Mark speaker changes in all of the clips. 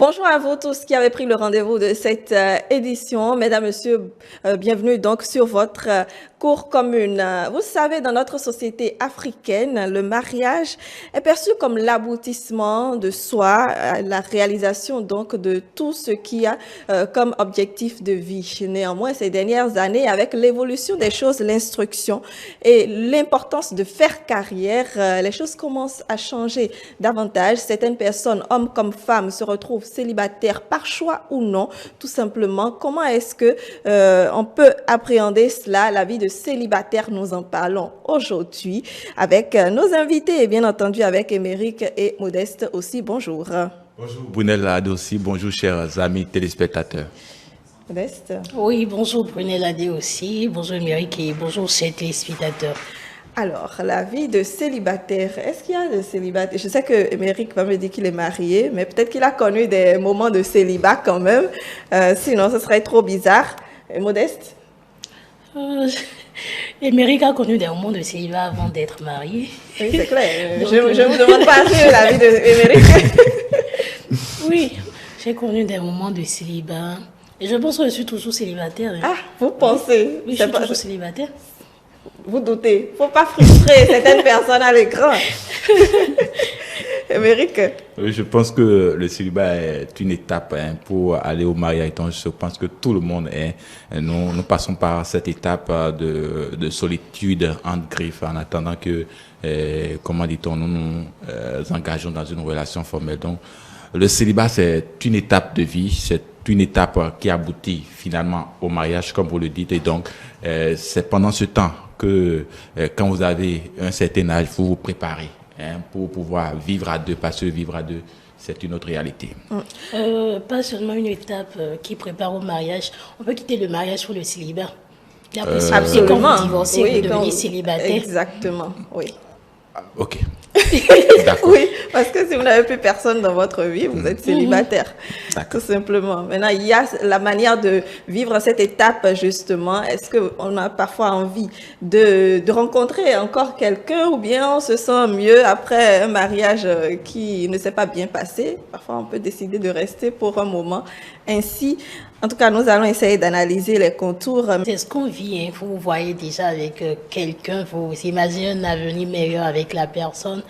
Speaker 1: Bonjour à vous tous qui avez pris le rendez-vous de cette édition. Mesdames, Messieurs, bienvenue donc sur votre cours commune. Vous savez, dans notre société africaine, le mariage est perçu comme l'aboutissement de soi, la réalisation donc de tout ce qui a comme objectif de vie. Néanmoins, ces dernières années, avec l'évolution des choses, l'instruction et l'importance de faire carrière, les choses commencent à changer davantage. Certaines personnes, hommes comme femmes, se retrouvent célibataires par choix ou non, tout simplement. Comment est-ce que on peut appréhender cela, la vie de célibataire? Nous en parlons aujourd'hui avec nos invités et bien entendu avec Émeric et Modeste aussi. Bonjour.
Speaker 2: Bonjour Brunel Adé aussi, bonjour chers amis téléspectateurs.
Speaker 1: Modeste.
Speaker 3: Oui, bonjour Brunel Adé aussi, bonjour Émeric et bonjour chers téléspectateurs.
Speaker 1: Alors, la vie de célibataire, est-ce qu'il y a de célibataire? Je sais que Émeric va me dire qu'il est marié, mais peut-être qu'il a connu des moments de célibat quand même. Sinon, ce serait trop bizarre. Modeste?
Speaker 3: Émeric a connu des moments de célibat avant d'être marié.
Speaker 1: Oui, c'est clair. Je ne vous demande pas sur la vie d'Émeric.
Speaker 3: Oui, j'ai connu des moments de célibat. Et je pense que je suis toujours célibataire.
Speaker 1: Ah, vous pensez?
Speaker 3: Oui, je suis toujours célibataire.
Speaker 1: Vous doutez. Il ne faut pas frustrer certaines personnes à l'écran. Émeric?
Speaker 2: Oui, je pense que le célibat est une étape pour aller au mariage. Donc, je pense que tout le monde est. Nous passons par cette étape de solitude entre griffes en attendant que, comment dit-on, nous nous engageons dans une relation formelle. Donc, le célibat, c'est une étape de vie. C'est une étape qui aboutit finalement au mariage, comme vous le dites. Et donc, c'est pendant ce temps que quand vous avez un certain âge, vous vous préparez pour pouvoir vivre à deux, parce que vivre à deux, c'est une autre réalité.
Speaker 3: Pas seulement une étape qui prépare au mariage. On peut quitter le mariage pour le célibat.
Speaker 1: Absolument.
Speaker 3: Quand vous divorcez, vous devenez célibataire.
Speaker 1: Exactement, oui.
Speaker 2: Ok.
Speaker 1: Oui, parce que si vous n'avez plus personne dans votre vie, vous êtes célibataire, tout simplement. Maintenant, il y a la manière de vivre cette étape, justement. Est-ce qu'on a parfois envie de rencontrer encore quelqu'un ou bien on se sent mieux après un mariage qui ne s'est pas bien passé? Parfois, on peut décider de rester pour un moment. Ainsi, en tout cas, nous allons essayer d'analyser les contours.
Speaker 3: C'est ce qu'on vit. Vous voyez déjà avec quelqu'un, vous imaginez un avenir meilleur avec la personne.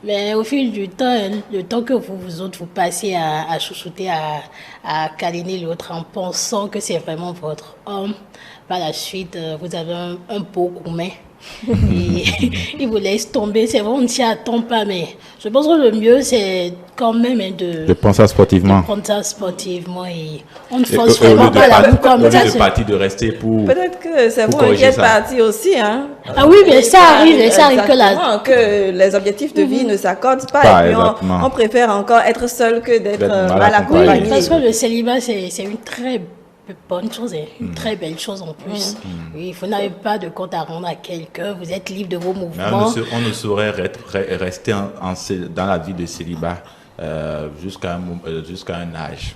Speaker 3: Mais au fil du temps, le temps que vous autres, vous passez à chouchouter, à câliner l'autre en pensant que c'est vraiment votre homme, par la suite, vous avez un beau gourmet. Et il vous laisse tomber. C'est vrai, on ne s'y attend pas, mais je pense que le mieux, c'est quand même
Speaker 2: de prendre ça sportivement.
Speaker 3: De prendre ça sportivement et on ne force vraiment pas la boue comme ça.
Speaker 2: De partir, de rester pour.
Speaker 1: Peut-être que c'est vous qui êtes parti aussi, hein.
Speaker 3: Ah oui, mais ça arrive
Speaker 1: que les objectifs de vie ne s'accordent pas et puis on préfère encore être seul que d'être mal accompagné.
Speaker 3: Oui, parce que le célibat, c'est une très bonne chose, une très belle chose en plus. Oui, vous n'avez pas de compte à rendre à quelqu'un, vous êtes libre de vos mouvements.
Speaker 2: On ne saurait rester dans la vie de célibat jusqu'à un âge.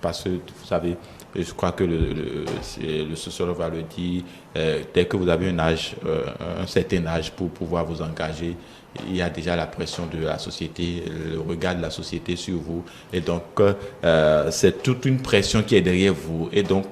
Speaker 2: Parce que, vous savez, je crois que le sociologue va le dire, dès que vous avez un certain âge pour pouvoir vous engager, il y a déjà la pression de la société, le regard de la société sur vous. Et donc, c'est toute une pression qui est derrière vous. Et donc,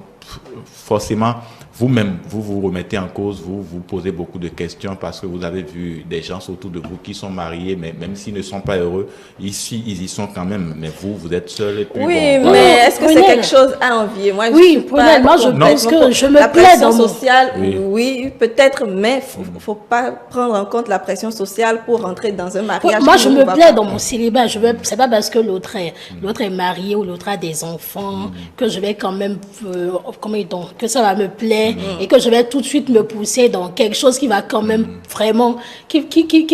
Speaker 2: forcément, vous-même, vous vous remettez en cause, vous vous posez beaucoup de questions parce que vous avez vu des gens autour de vous qui sont mariés, mais même s'ils ne sont pas heureux, ici, ils y sont quand même. Mais vous êtes seul. Et puis
Speaker 1: oui, bon, mais est-ce que c'est quelque chose à envier? Moi,
Speaker 3: moi, je pense que je me
Speaker 1: plais
Speaker 3: pression
Speaker 1: sociale, oui peut-être, mais il ne faut pas prendre en compte la pression sociale pour rentrer dans un mariage.
Speaker 3: Moi, je me plais dans mon célibat. C'est pas parce que l'autre est marié ou l'autre a des enfants que je vais quand même, que ça va me plaire. Et que je vais tout de suite me pousser dans quelque chose qui va quand même vraiment, qui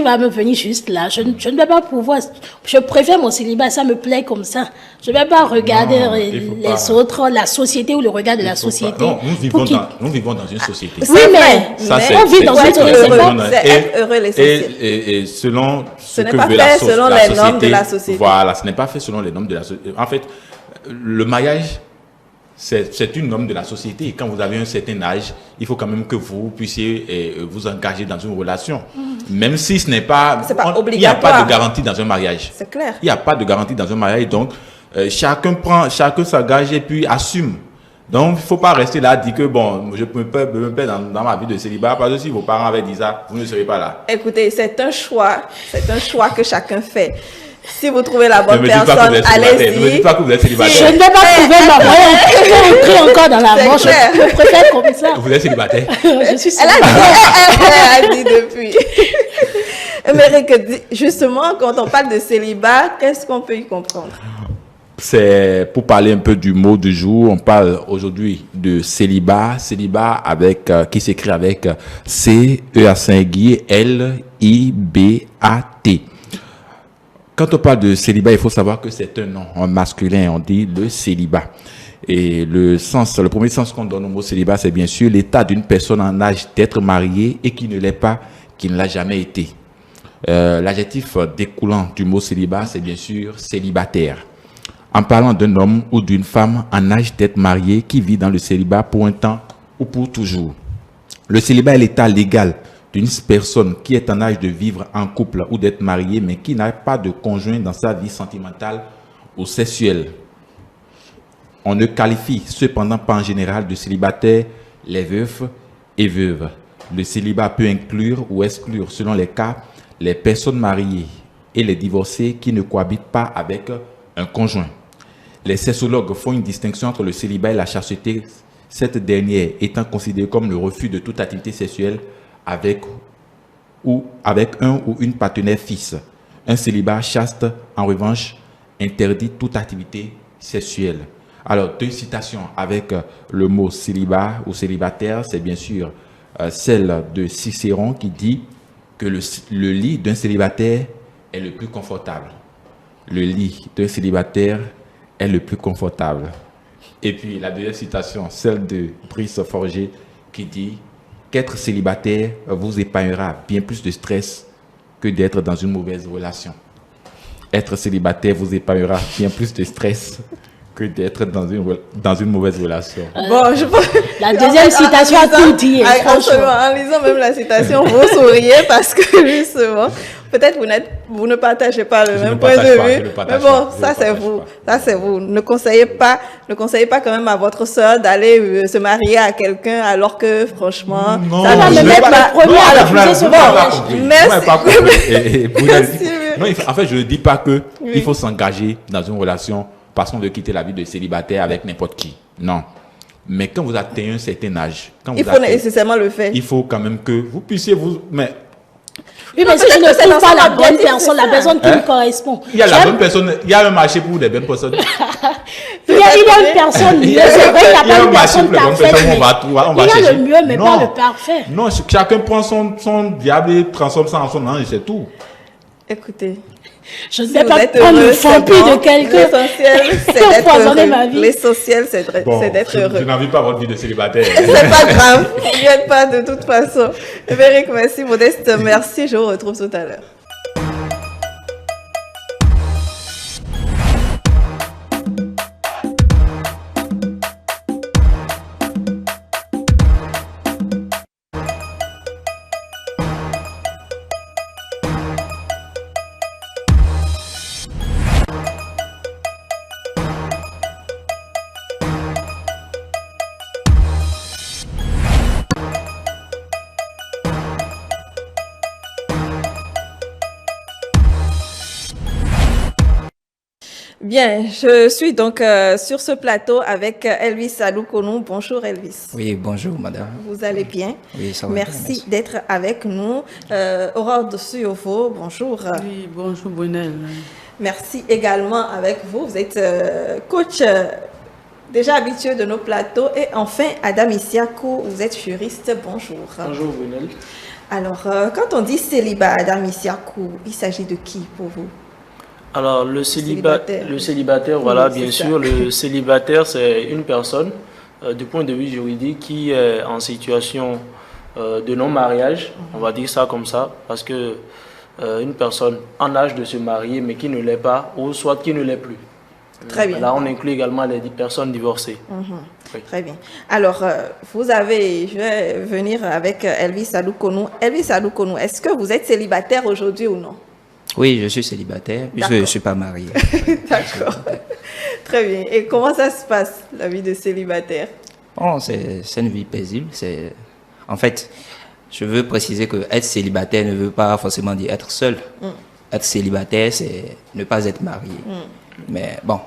Speaker 3: va me venir juste là. Je ne vais pas pouvoir, je préfère mon célibat, ça me plaît comme ça. Je ne vais pas regarder les autres, la société ou le regard de la société.
Speaker 2: Non, nous vivons dans une société.
Speaker 3: Oui, mais on vit dans une société.
Speaker 1: C'est heureux les sociétés.
Speaker 2: Et selon
Speaker 1: ce que veut la société. Selon les normes de la société.
Speaker 2: Voilà, ce n'est pas fait selon les normes de la société. En fait, le mariage, c'est une norme de la société. Et quand vous avez un certain âge, il faut quand même que vous puissiez vous engager dans une relation. Même si ce n'est pas...
Speaker 1: C'est pas obligatoire.
Speaker 2: Il n'y a pas de garantie dans un mariage.
Speaker 1: C'est clair.
Speaker 2: Il n'y a pas de garantie dans un mariage. Donc, chacun s'engage et puis assume. Donc, il ne faut pas rester là, dire que bon, je me perds dans ma vie de célibat, parce que si vos parents avaient dit ça, vous ne serez pas là.
Speaker 1: Écoutez, c'est un choix que chacun fait. Si vous trouvez la bonne personne, allez-y.
Speaker 2: Ne me dites pas que vous êtes célibataire.
Speaker 3: Je ne vais pas trouver ma moyen. Je vais encore dans la manche. Je préfère comme ça.
Speaker 2: Vous êtes célibataire.
Speaker 3: Je suis
Speaker 1: Elle
Speaker 3: célibataire.
Speaker 1: a dit depuis. Émeric, justement, quand on parle de célibat, qu'est-ce qu'on peut y comprendre?
Speaker 2: C'est pour parler un peu du mot du jour. On parle aujourd'hui de célibat. Célibat avec, qui s'écrit avec C-E-A-L-I-B-A-T. Quand on parle de célibat, il faut savoir que c'est un nom en masculin. On dit le célibat. Et le premier sens qu'on donne au mot célibat, c'est bien sûr l'état d'une personne en âge d'être mariée et qui ne l'est pas, qui ne l'a jamais été. L'adjectif découlant du mot célibat, c'est bien sûr célibataire. En parlant d'un homme ou d'une femme en âge d'être marié qui vit dans le célibat pour un temps ou pour toujours. Le célibat est l'état légal d'une personne qui est en âge de vivre en couple ou d'être mariée, mais qui n'a pas de conjoint dans sa vie sentimentale ou sexuelle. On ne qualifie cependant pas en général de célibataire les veufs et veuves. Le célibat peut inclure ou exclure, selon les cas, les personnes mariées et les divorcés qui ne cohabitent pas avec un conjoint. Les sexologues font une distinction entre le célibat et la chasteté, cette dernière étant considérée comme le refus de toute activité sexuelle avec un ou une partenaire fixe. Un célibat chaste, en revanche, interdit toute activité sexuelle. Alors, deux citations avec le mot célibat ou célibataire, c'est bien sûr celle de Cicéron qui dit que le lit d'un célibataire est le plus confortable. Le lit d'un célibataire est le plus confortable. Et puis la deuxième citation, celle de Brice Forger qui dit qu'être célibataire vous épargnera bien plus de stress que d'être dans une mauvaise relation. Être célibataire vous épargnera bien plus de stress que d'être dans une mauvaise relation.
Speaker 1: Bon,
Speaker 3: La deuxième citation a tout dit.
Speaker 1: En lisant même la citation, vous souriez parce que justement, peut-être vous ne partagez pas le même point de vue. Mais bon, ça c'est vous. Ça c'est vous. Ne conseillez pas quand même à votre soeur d'aller se marier à quelqu'un alors que franchement,
Speaker 2: non,
Speaker 1: ça va me mettre la première à refuser ce mariage.
Speaker 2: Merci. Non, en fait, je ne dis pas que il faut s'engager dans une relation parce qu'on veut quitter la vie de célibataire avec n'importe qui. Non. Mais quand vous atteignez un certain âge,
Speaker 1: il faut nécessairement le faire.
Speaker 2: Il faut quand même que vous puissiez vous...
Speaker 3: Oui, mais si je ne trouve pas la bonne personne, la personne qui me correspond.
Speaker 2: Il y a la bonne personne, il y a un marché pour les bonnes personnes.
Speaker 3: Il y a une personne mieux, c'est vrai, il n'y a pas une personne parfaite. Il y a le mieux, mais pas le parfait.
Speaker 2: Non, chacun prend son diable et transforme ça en son ange, c'est tout.
Speaker 1: Écoutez,
Speaker 3: je ne vais pas prendre le vampire de quelqu'un.
Speaker 1: L'essentiel, c'est d'être heureux. L'essentiel, c'est d'être heureux.
Speaker 2: Je n'envie pas votre vie de célibataire.
Speaker 1: C'est pas grave. Il n'y a pas de toute façon. Émeric, merci. Modeste, merci. Je vous retrouve tout à l'heure. Bien, je suis donc sur ce plateau avec Elvis Aloukonou. Bonjour Elvis.
Speaker 4: Oui, bonjour madame.
Speaker 1: Vous allez bien?
Speaker 4: Oui, ça va.
Speaker 1: Merci d'être avec nous. Aurore de Suyovo, bonjour.
Speaker 5: Oui, bonjour Brunel.
Speaker 1: Merci également avec vous. Vous êtes coach déjà habitué de nos plateaux. Et enfin, Adam Isiakou, vous êtes juriste. Bonjour.
Speaker 5: Bonjour Brunel.
Speaker 1: Alors, quand on dit célibat, Adam Isiakou, il s'agit de qui pour vous?
Speaker 5: Alors, le célibataire, voilà, bien sûr, le célibataire, c'est une personne, du point de vue juridique, qui est en situation de non-mariage, on va dire ça comme ça, parce que une personne en âge de se marier, mais qui ne l'est pas, ou soit qui ne l'est plus.
Speaker 1: Très bien.
Speaker 5: Là, on inclut également les personnes divorcées.
Speaker 1: Oui. Très bien. Alors, je vais venir avec Elvis Aloukonou. Elvis Aloukonou, est-ce que vous êtes célibataire aujourd'hui ou non?
Speaker 4: Oui, je suis célibataire, puisque je ne suis pas marié.
Speaker 1: D'accord. Très bien. Et comment ça se passe, la vie de célibataire?
Speaker 4: Bon, c'est une vie paisible. En fait, je veux préciser que être célibataire ne veut pas forcément dire être seul. Être célibataire, c'est ne pas être marié. Mais bon,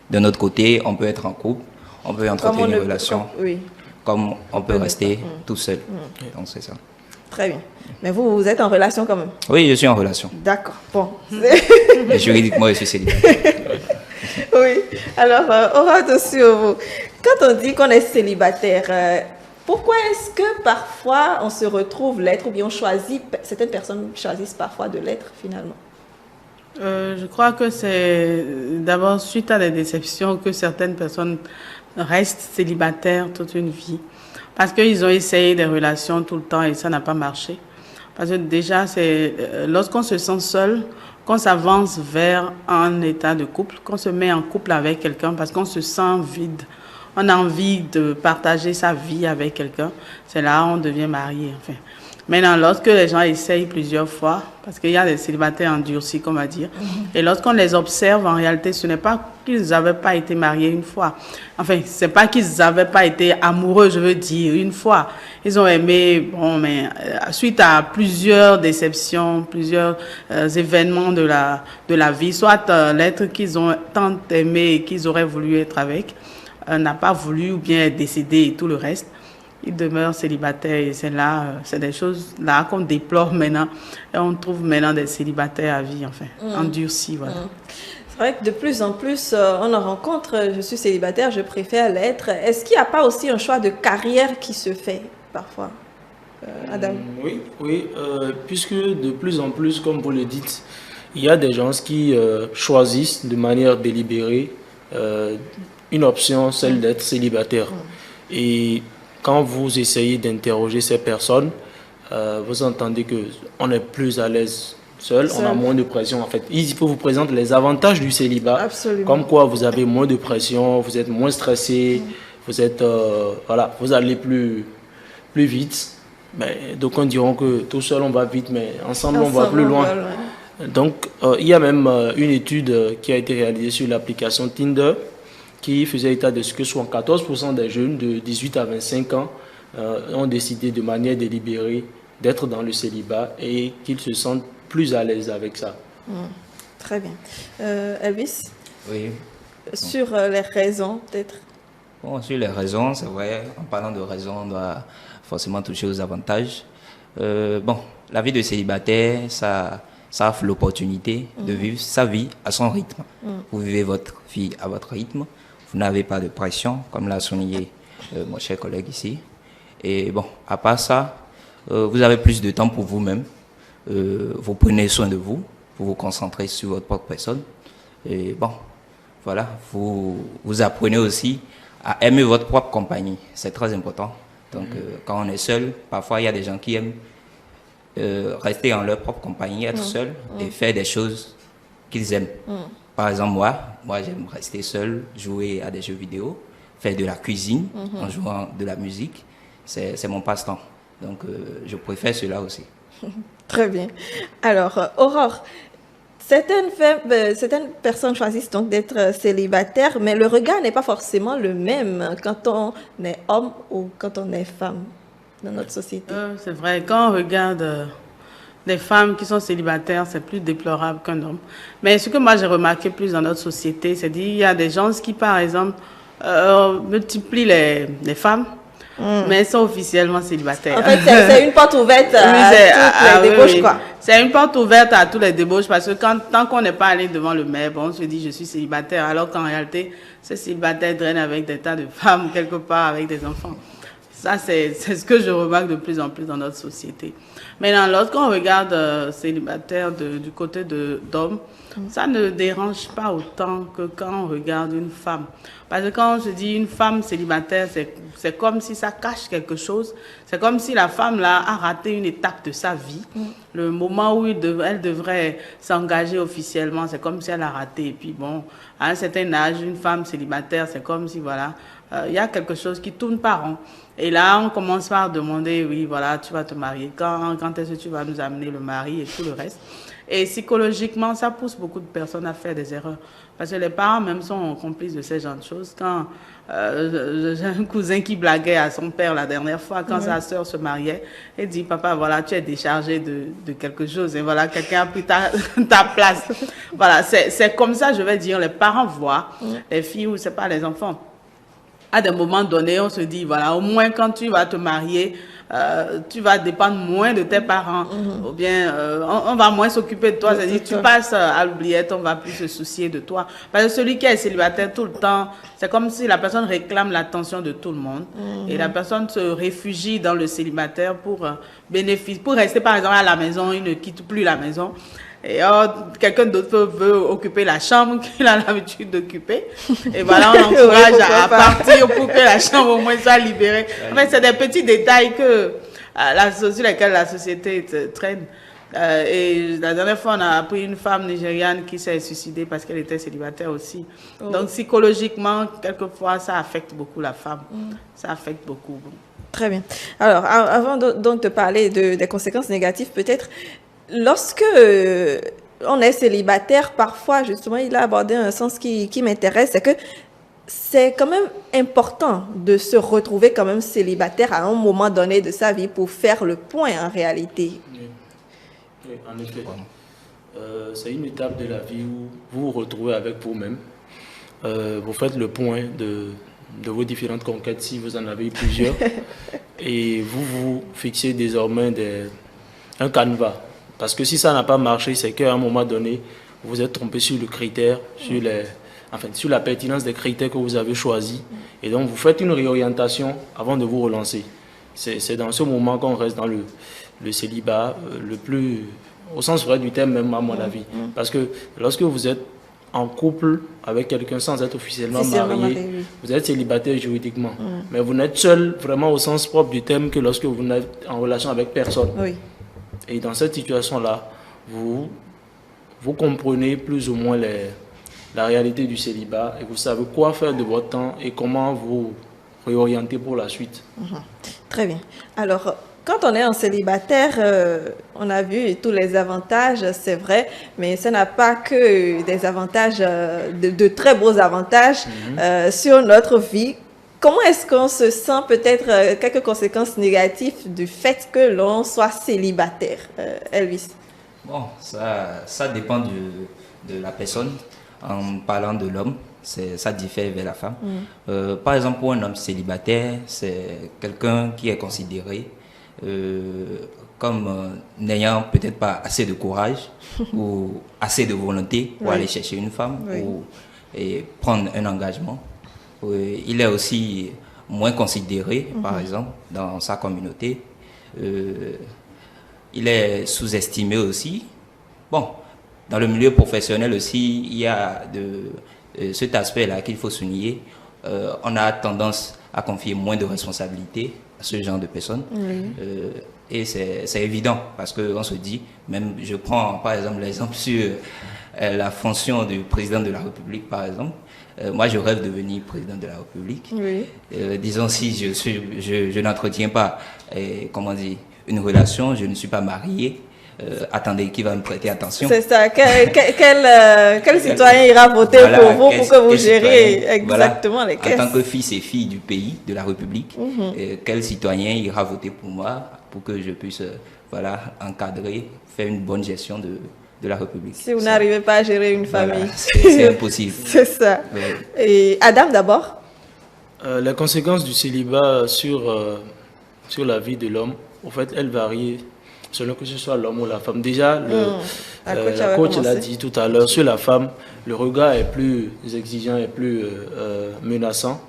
Speaker 4: de notre côté, on peut être en couple, on peut entretenir une relation, comme on peut rester tout seul. Donc, c'est ça.
Speaker 1: Très bien. Mais vous êtes en relation quand même?
Speaker 4: Oui, je suis en relation.
Speaker 1: D'accord. Bon.
Speaker 4: Et juridiquement, je suis célibataire.
Speaker 1: Oui. Alors, Aura sur vous. Quand on dit qu'on est célibataire, pourquoi est-ce que parfois on se retrouve l'être ou bien on choisit, certaines personnes choisissent parfois de l'être finalement?
Speaker 6: Je crois que c'est d'abord suite à des déceptions que certaines personnes restent célibataires toute une vie. Parce qu'ils ont essayé des relations tout le temps et ça n'a pas marché. Parce que déjà, c'est lorsqu'on se sent seul, qu'on s'avance vers un état de couple, qu'on se met en couple avec quelqu'un parce qu'on se sent vide, on a envie de partager sa vie avec quelqu'un, c'est là on devient marié. Enfin. Maintenant, lorsque les gens essayent plusieurs fois, parce qu'il y a des célibataires endurcis, comme on va dire, et lorsqu'on les observe, en réalité, ce n'est pas qu'ils n'avaient pas été mariés une fois. Enfin, c'est pas qu'ils n'avaient pas été amoureux, je veux dire, une fois. Ils ont aimé, bon, mais suite à plusieurs déceptions, plusieurs événements de la vie, soit l'être qu'ils ont tant aimé et qu'ils auraient voulu être avec, n'a pas voulu ou bien est décédé et tout le reste. Ils demeurent célibataires et c'est là, c'est des choses là qu'on déplore maintenant. Et on trouve maintenant des célibataires à vie, enfin, endurcis, voilà.
Speaker 1: C'est vrai que de plus en plus, on en rencontre, je suis célibataire, je préfère l'être. Est-ce qu'il n'y a pas aussi un choix de carrière qui se fait parfois, Adam?
Speaker 5: Oui, puisque de plus en plus, comme vous le dites, il y a des gens qui choisissent de manière délibérée une option, celle d'être célibataire. Et quand vous essayez d'interroger ces personnes, vous entendez qu'on est plus à l'aise seul, on a moins de pression. En fait, il faut vous présenter les avantages du célibat.
Speaker 1: Absolument.
Speaker 5: Comme quoi vous avez moins de pression, vous êtes moins stressé, vous êtes, voilà, vous allez plus vite. Mais d'aucuns diront que tout seul on va vite, mais ensemble on va plus loin. Donc, il y a même une étude qui a été réalisée sur l'application Tinder, qui faisait état de ce que 74% des jeunes de 18 à 25 ans ont décidé de manière délibérée d'être dans le célibat et qu'ils se sentent plus à l'aise avec ça.
Speaker 1: Très bien. Elvis?
Speaker 4: Oui.
Speaker 1: Sur les raisons, peut-être?
Speaker 4: Bon, sur les raisons, c'est vrai, en parlant de raisons, on doit forcément toucher aux avantages. Bon, la vie de célibataire, ça offre l'opportunité de vivre sa vie à son rythme. Vous vivez votre vie à votre rythme. Vous n'avez pas de pression, comme l'a souligné mon cher collègue ici. Et bon, à part ça, vous avez plus de temps pour vous-même. Vous prenez soin de vous, vous vous concentrez sur votre propre personne. Et bon, voilà, vous apprenez aussi à aimer votre propre compagnie. C'est très important. Donc, quand on est seul, parfois il y a des gens qui aiment rester en leur propre compagnie, être seul et faire des choses qu'ils aiment. Par exemple, moi j'aime rester seul, jouer à des jeux vidéo, faire de la cuisine en jouant de la musique. C'est mon passe-temps. Donc, je préfère cela aussi.
Speaker 1: Très bien. Alors, Aurore, certaines personnes choisissent donc d'être célibataires, mais le regard n'est pas forcément le même quand on est homme ou quand on est femme dans notre société.
Speaker 6: C'est vrai, quand on regarde des femmes qui sont célibataires, c'est plus déplorable qu'un homme. Mais ce que moi j'ai remarqué plus dans notre société, c'est qu'il y a des gens qui, par exemple, multiplient les femmes, mais elles sont officiellement célibataires.
Speaker 1: En fait, c'est une porte ouverte à toutes les débauches, quoi.
Speaker 6: C'est une porte ouverte à tous les débauches parce que tant qu'on n'est pas allé devant le maire, on se dit je suis célibataire, alors qu'en réalité, ce célibataire draine avec des tas de femmes, quelque part, avec des enfants. Ça, c'est ce que je remarque de plus en plus dans notre société. Maintenant, lorsqu'on regarde célibataire du côté d'hommes, ça ne dérange pas autant que quand on regarde une femme. Parce que quand on se dit une femme célibataire, c'est comme si ça cache quelque chose. C'est comme si la femme là a raté une étape de sa vie. Le moment où elle devrait s'engager officiellement, c'est comme si elle a raté. Et puis bon, à un certain âge, une femme célibataire, c'est comme si voilà, il y a quelque chose qui tourne pas rond. Et là, on commence par demander, oui, voilà, tu vas te marier quand est-ce que tu vas nous amener le mari et tout le reste. Et psychologiquement, ça pousse beaucoup de personnes à faire des erreurs. Parce que les parents même sont complices de ces genre de choses. Quand j'ai un cousin qui blaguait à son père la dernière fois, quand sa sœur se mariait, il dit, papa, voilà, tu es déchargé de quelque chose. Et voilà, quelqu'un a pris ta place. Voilà, c'est comme ça, je vais dire, les parents voient, les filles ou c'est pas les enfants. À des moments donnés, on se dit, voilà, au moins quand tu vas te marier, tu vas dépendre moins de tes parents, ou bien on va moins s'occuper de toi, c'est-à-dire tu passes à l'oubliette, on va plus se soucier de toi. Parce que celui qui est célibataire tout le temps, c'est comme si la personne réclame l'attention de tout le monde, et la personne se réfugie dans le célibataire pour pour rester par exemple à la maison, il ne quitte plus la maison. Et quelqu'un d'autre veut occuper la chambre qu'il a l'habitude d'occuper. Et voilà, on encourage à partir pour que la chambre au moins soit libérée. En fait, c'est des petits détails sur lesquels la société traîne. Et la dernière fois, on a appris une femme nigériane qui s'est suicidée parce qu'elle était célibataire aussi. Donc, psychologiquement, quelquefois, ça affecte beaucoup la femme. Ça affecte beaucoup.
Speaker 1: Très bien. Alors, avant donc de parler des conséquences négatives, peut-être, lorsque on est célibataire, parfois, justement, il a abordé un sens qui m'intéresse, c'est que c'est quand même important de se retrouver quand même célibataire à un moment donné de sa vie pour faire le point en réalité.
Speaker 5: Oui, en effet. C'est une étape de la vie où vous vous retrouvez avec vous-même. Vous faites le point de vos différentes conquêtes, si vous en avez plusieurs, et vous vous fixez désormais un canevas. Parce que si ça n'a pas marché, c'est qu'à un moment donné, vous êtes trompé sur le critère, sur la pertinence des critères que vous avez choisis. Et donc, vous faites une réorientation avant de vous relancer. C'est dans ce moment qu'on reste dans le célibat, le plus, au sens vrai du terme même, à mon avis. Parce que lorsque vous êtes en couple avec quelqu'un sans être officiellement marié, vous êtes célibataire juridiquement. Mais vous n'êtes seul vraiment au sens propre du terme que lorsque vous n'êtes en relation avec personne.
Speaker 1: Oui.
Speaker 5: Et dans cette situation-là, vous comprenez plus ou moins la réalité du célibat et vous savez quoi faire de votre temps et comment vous réorienter pour la suite.
Speaker 1: Très bien. Alors, quand on est en célibataire, on a vu tous les avantages, c'est vrai, mais ça n'a pas que des avantages, de très beaux avantages sur notre vie. Comment est-ce qu'on se sent, peut-être quelques conséquences négatives du fait que l'on soit célibataire, Elvis?
Speaker 4: Bon, ça dépend de la personne. En parlant de l'homme, ça diffère vers la femme. Par exemple, pour un homme célibataire, c'est quelqu'un qui est considéré comme n'ayant peut-être pas assez de courage ou assez de volonté pour aller chercher une femme et prendre un engagement. Il est aussi moins considéré, par exemple, dans sa communauté. Il est sous-estimé aussi. Bon, dans le milieu professionnel aussi, il y a cet aspect-là qu'il faut souligner. On a tendance à confier moins de responsabilités à ce genre de personnes. Et c'est évident parce qu'on se dit, même je prends par exemple l'exemple sur la fonction du président de la République, par exemple. Moi, je rêve de devenir président de la République. Disons, si je n'entretiens pas, comment dire, une relation, je ne suis pas marié. Attendez, qui va me prêter attention?
Speaker 1: C'est ça. Quel citoyen ira voter pour vous pour que vous gériez exactement les caisses?
Speaker 4: En tant que fils et fille du pays, de la République, quel citoyen ira voter pour moi pour que je puisse encadrer, faire une bonne gestion de la République?
Speaker 1: Si vous n'arrivez pas à gérer une famille.
Speaker 4: C'est impossible.
Speaker 1: C'est ça. Et Adam, d'abord?
Speaker 5: Les conséquences du célibat sur la vie de l'homme, en fait, elles varient selon que ce soit l'homme ou la femme. Déjà, la coach l'a dit tout à l'heure, sur la femme, le regard est plus exigeant et plus menaçant.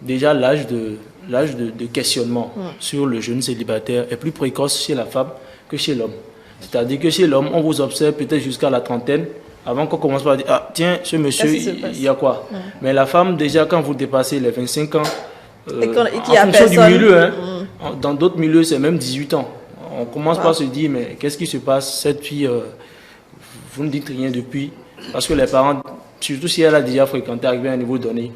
Speaker 5: Déjà, l'âge de questionnement sur le jeune célibataire est plus précoce chez la femme que chez l'homme. C'est-à-dire que chez l'homme, on vous observe peut-être jusqu'à la trentaine, avant qu'on commence par dire « Ah, tiens, ce monsieur, il y a quoi ?» Mais la femme, déjà, quand vous dépassez les 25 ans, en fonction du milieu, dans d'autres milieux, c'est même 18 ans. On commence par se dire, mais qu'est-ce qui se passe? Cette fille, vous ne dites rien depuis. Parce que les parents, surtout si elle a déjà fréquenté, arrivé à un niveau donné,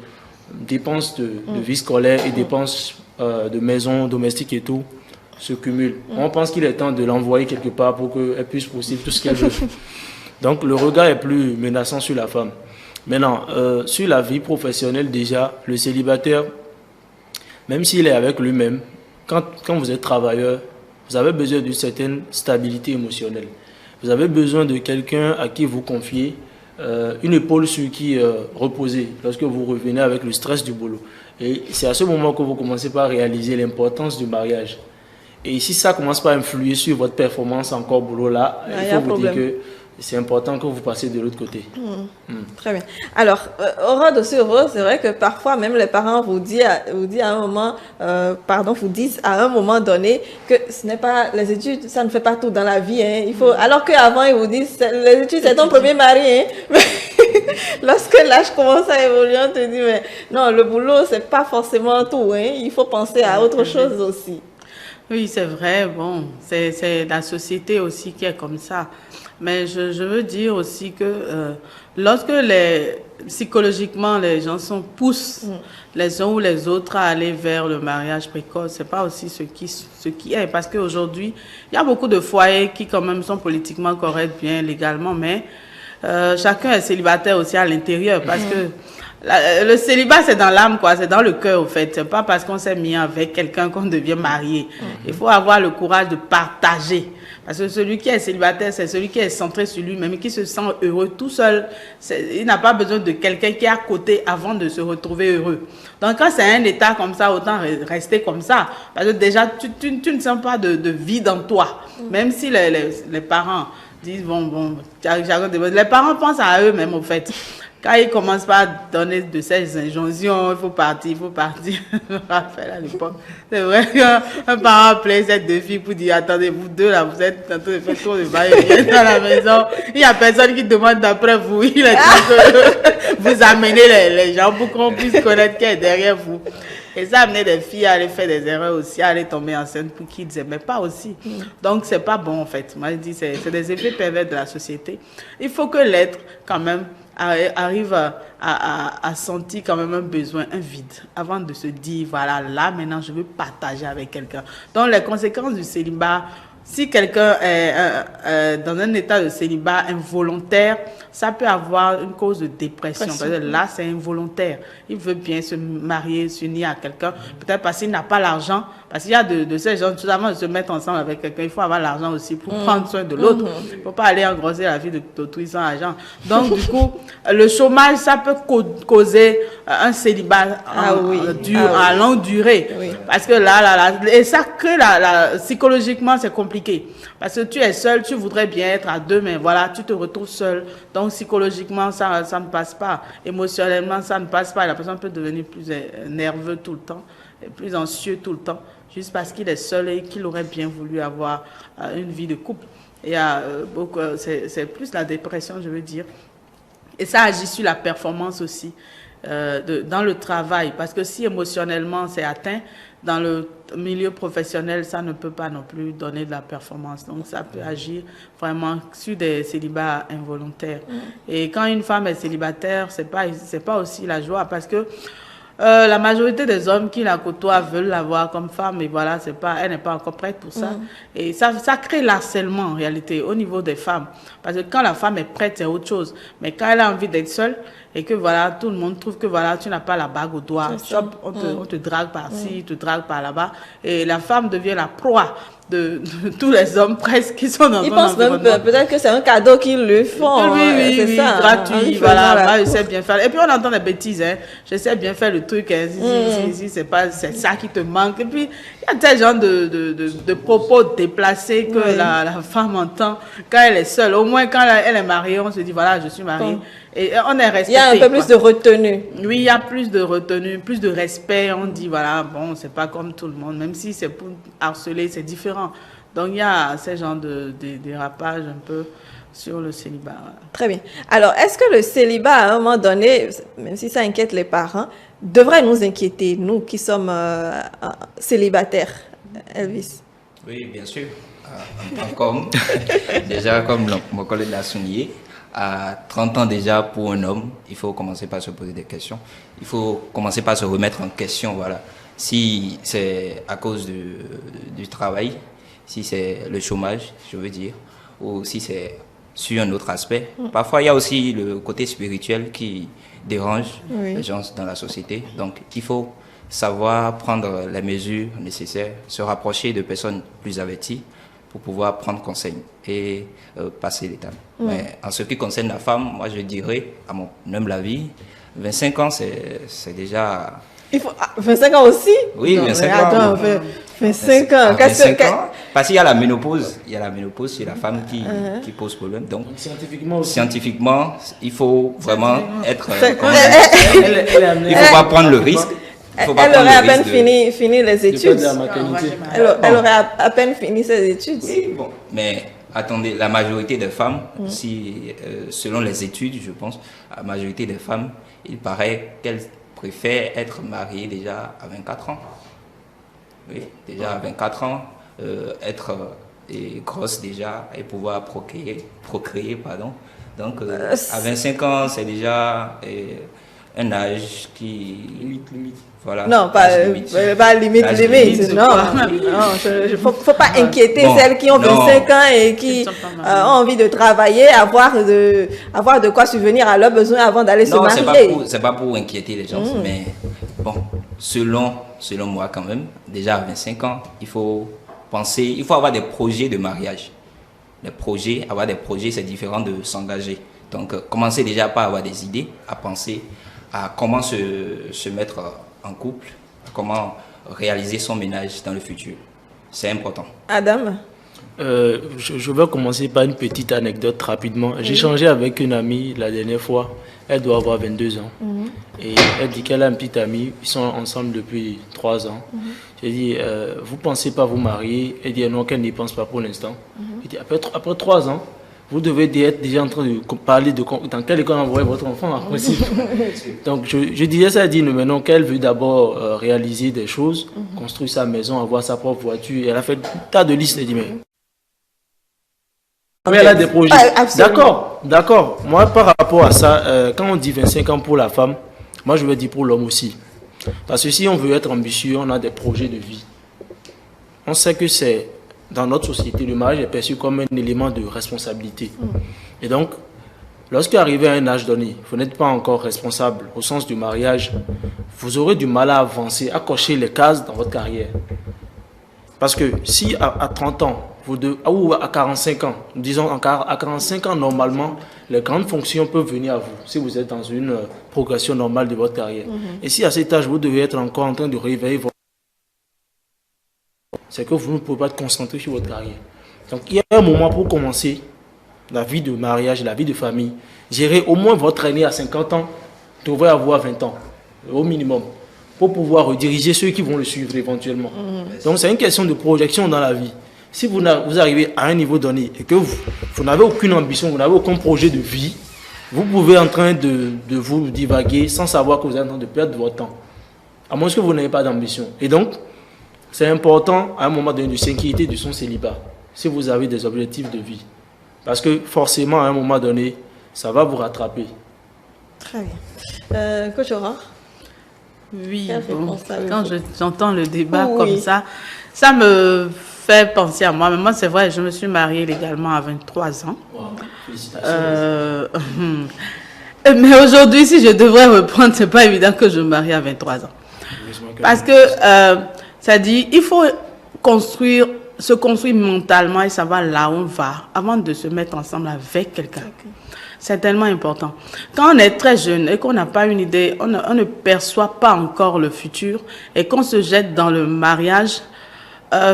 Speaker 5: dépenses de vie scolaire et dépenses de maison, domestique et tout se cumulent. On pense qu'il est temps de l'envoyer quelque part pour qu'elle puisse poursuivre tout ce qu'elle veut. Donc le regard est plus menaçant sur la femme. Maintenant, sur la vie professionnelle déjà, le célibataire, même s'il est avec lui-même, quand vous êtes travailleur, vous avez besoin d'une certaine stabilité émotionnelle. Vous avez besoin de quelqu'un à qui vous confiez, une épaule sur qui reposer lorsque vous revenez avec le stress du boulot. Et c'est à ce moment que vous commencez par réaliser l'importance du mariage. Et si ça commence par influer sur votre performance encore boulot là, il faut vous dire que c'est important que vous passiez de l'autre côté.
Speaker 1: Très bien. Alors, Aura de Survaux, c'est vrai que parfois même les parents vous disent à un moment, vous disent à un moment donné que ce n'est pas les études, ça ne fait pas tout dans la vie. Hein. Il faut, alors qu'avant ils vous disent les études c'est ton premier mari. Hein. Lorsque l'âge commence à évoluer, on te dit mais non, le boulot c'est pas forcément tout. Hein. Il faut penser à autre chose aussi.
Speaker 6: Oui, c'est vrai. Bon, c'est la société aussi qui est comme ça. Mais je veux dire aussi que lorsque psychologiquement les gens poussent les uns ou les autres à aller vers le mariage précoce, c'est pas aussi ce qui est. Parce qu'aujourd'hui, il y a beaucoup de foyers qui quand même sont politiquement corrects, bien légalement, mais chacun est célibataire aussi à l'intérieur. Parce que le célibat, c'est dans l'âme, quoi. C'est dans le cœur, au fait. C'est pas parce qu'on s'est mis avec quelqu'un qu'on devient marié. Il faut avoir le courage de partager. Parce que celui qui est célibataire, c'est celui qui est centré sur lui-même, qui se sent heureux tout seul. Il n'a pas besoin de quelqu'un qui est à côté avant de se retrouver heureux. Donc, quand c'est un état comme ça, autant rester comme ça. Parce que déjà, tu ne sens pas de vide en toi. Même si les parents disent, les parents pensent à eux-mêmes, au fait. Quand ils commencent par donner de ces injonctions, il faut partir. Je me rappelle à l'époque. C'est vrai qu'un parent appelait ces deux filles pour dire, attendez, vous deux là, vous êtes en train de faire trop de va-et-vient dans la maison. Il n'y a personne qui demande d'après vous. Il est temps que vous amenez les gens pour qu'on puisse connaître qui est derrière vous. Et ça amenait des filles à aller faire des erreurs aussi, à aller tomber enceinte pour qu'ils ne aimaient pas aussi. Donc, c'est pas bon en fait. Moi, je dis, c'est des effets pervers de la société. Il faut que l'être, quand même, arrive à sentir quand même un besoin, un vide, avant de se dire, voilà, là, maintenant, je veux partager avec quelqu'un. Donc, les conséquences du célibat, si quelqu'un est dans un état de célibat involontaire, ça peut avoir une cause de dépression. Parce que là, c'est involontaire. Il veut bien se marier, s'unir à quelqu'un, peut-être parce qu'il n'a pas l'argent. Parce qu'il y a de ces gens, tout avant de se mettre ensemble avec quelqu'un, il faut avoir l'argent aussi pour prendre soin de l'autre. Il ne faut pas aller engrosser la vie d'autrui sans argent. Donc, du coup, le chômage, ça peut causer un célibat à longue durée. Oui. Parce que là, et ça crée psychologiquement, c'est compliqué. Parce que tu es seul, tu voudrais bien être à deux, mais voilà, tu te retrouves seul. Donc, psychologiquement, ça ne passe pas. Émotionnellement, ça ne passe pas. La personne peut devenir plus nerveux tout le temps, et plus anxieux tout le temps, juste parce qu'il est seul et qu'il aurait bien voulu avoir une vie de couple. Et c'est plus la dépression, je veux dire. Et ça agit sur la performance aussi, dans le travail. Parce que si émotionnellement c'est atteint, dans le milieu professionnel, ça ne peut pas non plus donner de la performance. Donc, ça peut agir vraiment sur des célibats involontaires. Et quand une femme est célibataire, c'est pas aussi la joie parce que la majorité des hommes qui la côtoient veulent l'avoir comme femme, mais voilà, elle n'est pas encore prête pour ça. Et ça crée l'harcèlement en réalité au niveau des femmes. Parce que quand la femme est prête, c'est autre chose. Mais quand elle a envie d'être seule et que voilà, tout le monde trouve que voilà, tu n'as pas la bague au doigt, on te drague par-ci, te drague par là-bas. Et la femme devient la proie de tous les hommes presque qui sont dans son environnement. Ils pensent même
Speaker 1: peut-être que c'est un cadeau qu'ils lui font.
Speaker 6: Oui, c'est ça, gratuit, voilà, je sais bien faire. Et puis on entend des bêtises, hein. Je sais bien faire le truc, hein. Si c'est ça qui te manque. Et puis il y a tel genre de propos déplacés que la femme entend quand elle est seule. Au moins quand elle est mariée, on se dit voilà, je suis mariée. Et on est respecté.
Speaker 1: Il y a un peu plus de retenue.
Speaker 6: Oui, il y a plus de retenue, plus de respect. On dit, voilà, bon, c'est pas comme tout le monde. Même si c'est pour harceler, c'est différent. Donc, il y a ce genre de dérapage un peu sur le célibat.
Speaker 1: Très bien. Alors, est-ce que le célibat, à un moment donné, même si ça inquiète les parents, devrait nous inquiéter, nous qui sommes célibataires, Elvis?
Speaker 4: Oui, bien sûr. Déjà, comme mon collègue l'a souligné, à 30 ans déjà, pour un homme, il faut commencer par se poser des questions. Il faut commencer par se remettre en question, voilà. Si c'est à cause du travail, si c'est le chômage, je veux dire, ou si c'est sur un autre aspect. Parfois, il y a aussi le côté spirituel qui dérange les gens dans la société. Donc, il faut savoir prendre les mesures nécessaires, se rapprocher de personnes plus averties pour pouvoir prendre conseil et passer l'étape. Mais en ce qui concerne la femme, moi je dirais, à mon humble avis, 25 ans, c'est déjà...
Speaker 1: Il faut 25 ans aussi?
Speaker 4: Oui,
Speaker 1: non,
Speaker 4: 25 ans.
Speaker 1: Attends, 25 ans.
Speaker 4: 25 ans, parce qu'il y a la ménopause. Il y a la ménopause chez la femme qui pose problème. Donc, scientifiquement, il faut vraiment être... il ne faut pas prendre le risque.
Speaker 1: Elle aurait à peine fini les études. Elle aurait à peine fini ses études.
Speaker 4: Oui, bon. Mais attendez, la majorité des femmes, selon les études, je pense, la majorité des femmes, il paraît qu'elles préfèrent être mariées déjà à 24 ans. Oui, déjà à 24 ans, être grosse déjà et pouvoir procréer, pardon. Donc, à 25 ans, c'est déjà un âge qui... Limite. Voilà.
Speaker 1: Non, pas limite. Non, il ne faut pas inquiéter celles qui ont 25 ans et qui ont envie de travailler, avoir de quoi subvenir à leurs besoins avant d'aller se marier.
Speaker 4: Non, c'est pas pour inquiéter les gens, mais bon, selon moi quand même, déjà à 25 ans, il faut avoir des projets de mariage. Avoir des projets, c'est différent de s'engager. Donc, commencer déjà par avoir des idées, à penser à comment se mettre en couple, comment réaliser son ménage dans le futur. C'est important.
Speaker 1: Adam?
Speaker 5: Je vais commencer par une petite anecdote rapidement. J'ai échangé avec une amie la dernière fois. Elle doit avoir 22 ans. Et elle dit qu'elle a un petit ami. Ils sont ensemble depuis 3 ans. J'ai dit, vous ne pensez pas vous marier? Elle dit non, qu'elle n'y pense pas pour l'instant. J'ai dit, après 3 ans, vous devez être déjà en train de parler de dans quelle école envoyer votre enfant après. Donc je disais ça, elle dit maintenant qu'elle veut d'abord réaliser des choses, construire sa maison, avoir sa propre voiture. Elle a fait un tas de listes. Elle dit mais elle a des projets. D'accord. Moi par rapport à ça, quand on dit 25 ans pour la femme, moi je veux dire pour l'homme aussi. Parce que si on veut être ambitieux, on a des projets de vie. On sait que c'est dans notre société, le mariage est perçu comme un élément de responsabilité. Et donc, lorsque arrivé à un âge donné, vous n'êtes pas encore responsable au sens du mariage, vous aurez du mal à avancer, à cocher les cases dans votre carrière. Parce que si à 30 ans, ou à 45 ans, disons à 45 ans, normalement, les grandes fonctions peuvent venir à vous, si vous êtes dans une progression normale de votre carrière. Et si à cet âge, vous devez être encore en train de réveiller votre... c'est que vous ne pouvez pas être concentré sur votre carrière. Donc, il y a un moment pour commencer la vie de mariage, la vie de famille. Gérer au moins votre aîné à 50 ans, devrait avoir 20 ans, au minimum, pour pouvoir rediriger ceux qui vont le suivre éventuellement. Donc, c'est une question de projection dans la vie. Si vous arrivez à un niveau donné et que vous n'avez aucune ambition, vous n'avez aucun projet de vie, vous pouvez en train de vous divaguer sans savoir que vous êtes en train de perdre votre temps. À moins que vous n'ayez pas d'ambition. Et donc, c'est important à un moment donné de s'inquiéter de son célibat, si vous avez des objectifs de vie. Parce que forcément, à un moment donné, ça va vous rattraper.
Speaker 1: Très bien. Coach Aurore?
Speaker 6: Oui, quand j'entends le débat comme ça me fait penser à moi. Mais moi, c'est vrai, je me suis mariée légalement à 23 ans. Wow. Mais aujourd'hui, si je devrais reprendre, c'est pas évident que je me marie à 23 ans. Parce que... ça dit, il faut se construire mentalement et savoir là où on va avant de se mettre ensemble avec quelqu'un. C'est tellement important. Quand on est très jeune et qu'on n'a pas une idée, on ne perçoit pas encore le futur et qu'on se jette dans le mariage,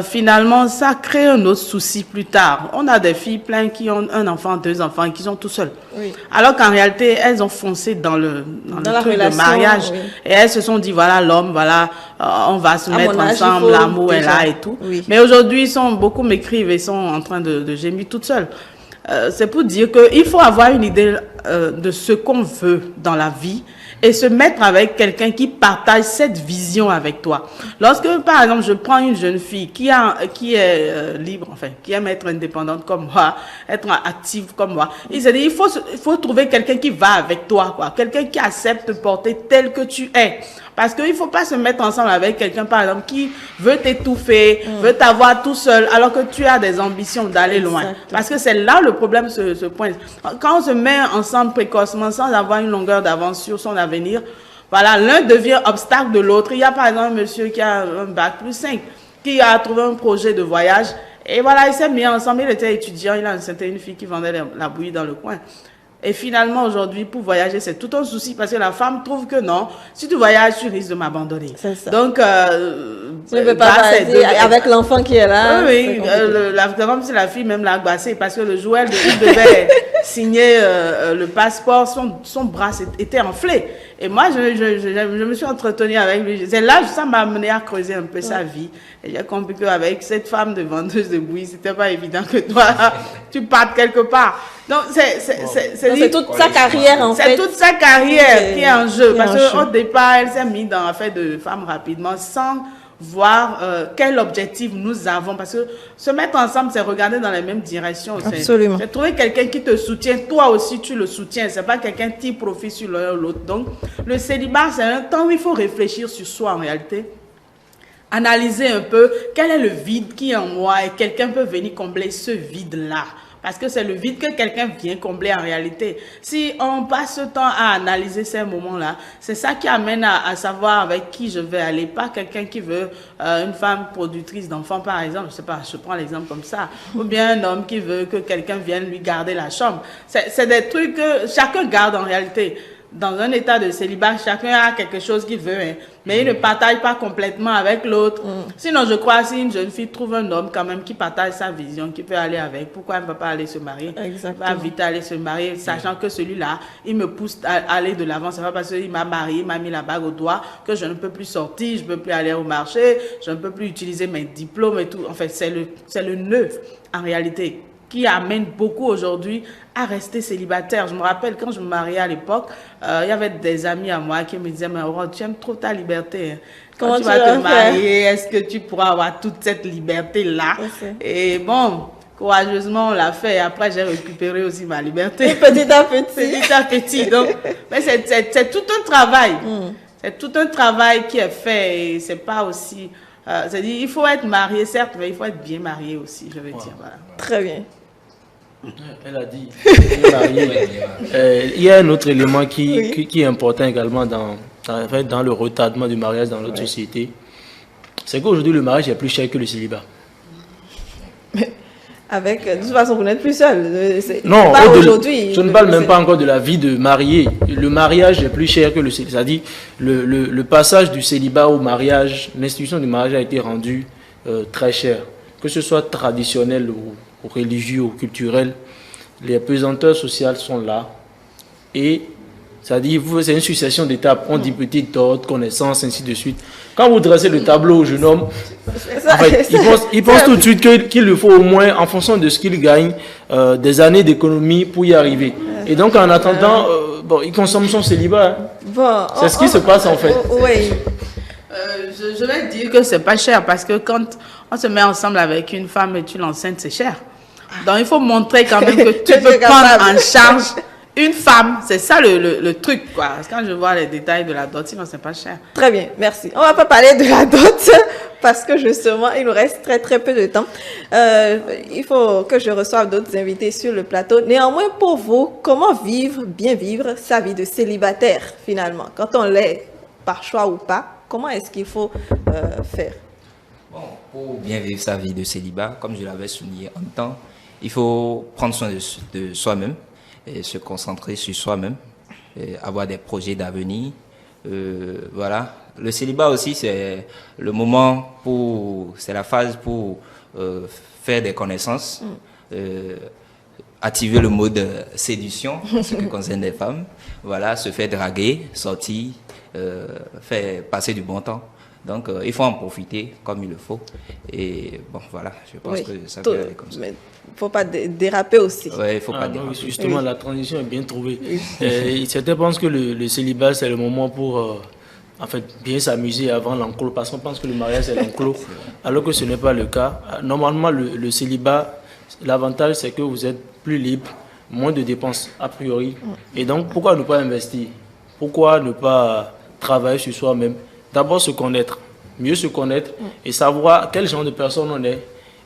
Speaker 6: finalement, ça crée un autre souci plus tard. On a des filles pleines qui ont un enfant, 2 enfants et qui sont tout seuls. Oui. Alors qu'en réalité, elles ont foncé dans le truc de mariage. Et elles se sont dit, voilà l'homme, voilà, on va se mettre ensemble, l'amour est là et tout. Oui. Mais aujourd'hui, beaucoup m'écrivent et sont en train de gémir toutes seules. C'est pour dire qu'il faut avoir une idée de ce qu'on veut dans la vie et se mettre avec quelqu'un qui partage cette vision avec toi. Lorsque, par exemple, je prends une jeune fille qui est libre, enfin, qui aime être indépendante comme moi, être active comme moi, il se dit, il faut trouver quelqu'un qui va avec toi, quoi. Quelqu'un qui accepte de porter tel que tu es. Parce qu'il ne faut pas se mettre ensemble avec quelqu'un, par exemple, qui veut t'étouffer, veut t'avoir tout seul, alors que tu as des ambitions d'aller loin. Parce que c'est là le problème se pointe. Quand on se met ensemble précocement, sans avoir une longueur d'avance sur son avenir, voilà, l'un devient obstacle de l'autre. Il y a par exemple un monsieur qui a un bac plus 5, qui a trouvé un projet de voyage, et voilà, il s'est mis ensemble, il était étudiant, c'était une fille qui vendait la bouillie dans le coin. Et finalement, aujourd'hui, pour voyager, c'est tout un souci parce que la femme trouve que non, si tu voyages, tu risques de m'abandonner.
Speaker 1: C'est ça.
Speaker 6: Donc,
Speaker 1: tu ne peux pas avec l'enfant qui est là.
Speaker 6: Oui, comme si la fille même l'a agacée parce que le jour où elle devait signer le passeport, son bras était enflé. Et moi, je me suis entretenue avec lui. C'est là, ça m'a amené à creuser un peu sa vie. Et j'ai compris qu'avec cette femme de vendeuse de bouillie, c'était pas évident que toi, tu partes quelque part. Donc, c'est
Speaker 1: toute sa carrière, en fait.
Speaker 6: C'est toute sa carrière qui est en jeu. Parce qu'au départ, elle s'est mise dans l'affaire de femme rapidement, sans voir quel objectif nous avons. Parce que se mettre ensemble, c'est regarder dans la même direction.
Speaker 1: Absolument.
Speaker 6: C'est trouver quelqu'un qui te soutient. Toi aussi, tu le soutiens. C'est pas quelqu'un qui profite sur l'un ou l'autre. Donc, le célibat, c'est un temps où il faut réfléchir sur soi en réalité. Analyser un peu quel est le vide qui est en moi et quelqu'un peut venir combler ce vide-là. Parce que c'est le vide que quelqu'un vient combler en réalité. Si on passe ce temps à analyser ces moments-là, c'est ça qui amène à savoir avec qui je vais aller. Pas quelqu'un qui veut une femme productrice d'enfants, par exemple. Je sais pas, je prends l'exemple comme ça. Ou bien un homme qui veut que quelqu'un vienne lui garder la chambre. C'est des trucs que chacun garde en réalité. Dans un état de célibat, chacun a quelque chose qu'il veut, hein, mais il ne partage pas complètement avec l'autre. Sinon, je crois, si une jeune fille trouve un homme quand même qui partage sa vision, qui peut aller avec, pourquoi elle ne va pas aller se marier?
Speaker 1: Exactement.
Speaker 6: Elle va vite aller se marier, sachant que celui-là, il me pousse à aller de l'avant. C'est pas parce qu'il m'a marié, il m'a mis la bague au doigt, que je ne peux plus sortir, je ne peux plus aller au marché, je ne peux plus utiliser mes diplômes et tout. En fait, c'est le nœud, en réalité, qui amène beaucoup aujourd'hui à rester célibataire. Je me rappelle quand je me mariais à l'époque, il y avait des amis à moi qui me disaient, mais Aurore, tu aimes trop ta liberté. Quand tu vas te marier, est-ce que tu pourras avoir toute cette liberté-là? Et bon, courageusement, on l'a fait. Et après, j'ai récupéré aussi ma liberté.
Speaker 1: Petit à petit.
Speaker 6: Petit à petit. Donc, mais c'est tout un travail. C'est tout un travail qui est fait. Et c'est pas aussi... c'est-à-dire, il faut être marié, certes, mais il faut être bien marié aussi, je veux dire. Voilà.
Speaker 1: Très bien.
Speaker 5: Elle a dit, il y a un autre élément qui est important également dans le retardement du mariage dans notre société. C'est qu'aujourd'hui, le mariage est plus cher que le célibat.
Speaker 1: De toute façon, vous n'êtes plus seul.
Speaker 5: Non, aujourd'hui. Je ne parle même pas encore de la vie de marié. Le mariage est plus cher que le célibat. C'est-à-dire, le passage du célibat au mariage, l'institution du mariage a été rendue très chère. Que ce soit traditionnel ou religieux ou culturel, les pesanteurs sociales sont là. Et c'est-à-dire, c'est une succession d'étapes. On dit petite torte, connaissance, ainsi de suite. Quand vous dressez le tableau au jeune homme, en fait, il pense tout de suite qu'il lui faut au moins, en fonction de ce qu'il gagne, des années d'économie pour y arriver. Et donc, en attendant, il consomme son célibat. Bon, c'est ce qui se passe, en fait.
Speaker 1: Oui.
Speaker 6: Je vais dire que c'est pas cher parce que quand on se met ensemble avec une femme et tu l'enceintes, c'est cher. Donc, il faut montrer quand même que tu peux prendre en charge une femme. C'est ça le truc, quoi. Parce que quand je vois les détails de la dot, sinon, c'est pas cher.
Speaker 1: Très bien, merci. On va pas parler de la dot parce que justement, il nous reste très, très peu de temps. Il faut que je reçoive d'autres invités sur le plateau. Néanmoins, pour vous, comment bien vivre sa vie de célibataire, finalement? Quand on l'est, par choix ou pas, comment est-ce qu'il faut faire?
Speaker 4: Bon, pour bien vivre sa vie de célibat, comme je l'avais souligné en temps, il faut prendre soin de soi-même et se concentrer sur soi-même, et avoir des projets d'avenir. Voilà. Le célibat aussi, c'est le moment c'est la phase pour faire des connaissances, activer le mode séduction, ce qui concerne les femmes. Voilà, se faire draguer, sortir, faire passer du bon temps. Donc, il faut en profiter comme il le faut. Et bon, voilà, je pense que ça peut aller comme ça.
Speaker 1: Mais il ne faut pas déraper aussi.
Speaker 4: Oui, il ne faut pas déraper.
Speaker 5: Justement, la transition est bien trouvée. Certains pensent que le célibat, c'est le moment pour en fait, bien s'amuser avant l'enclos, parce qu'on pense que le mariage, c'est l'enclos, alors que ce n'est pas le cas. Normalement, le célibat, l'avantage, c'est que vous êtes plus libre, moins de dépenses, a priori. Et donc, pourquoi ne pas investir? Pourquoi ne pas travailler sur soi-même? D'abord, se connaître, mieux se connaître et savoir quel genre de personne on est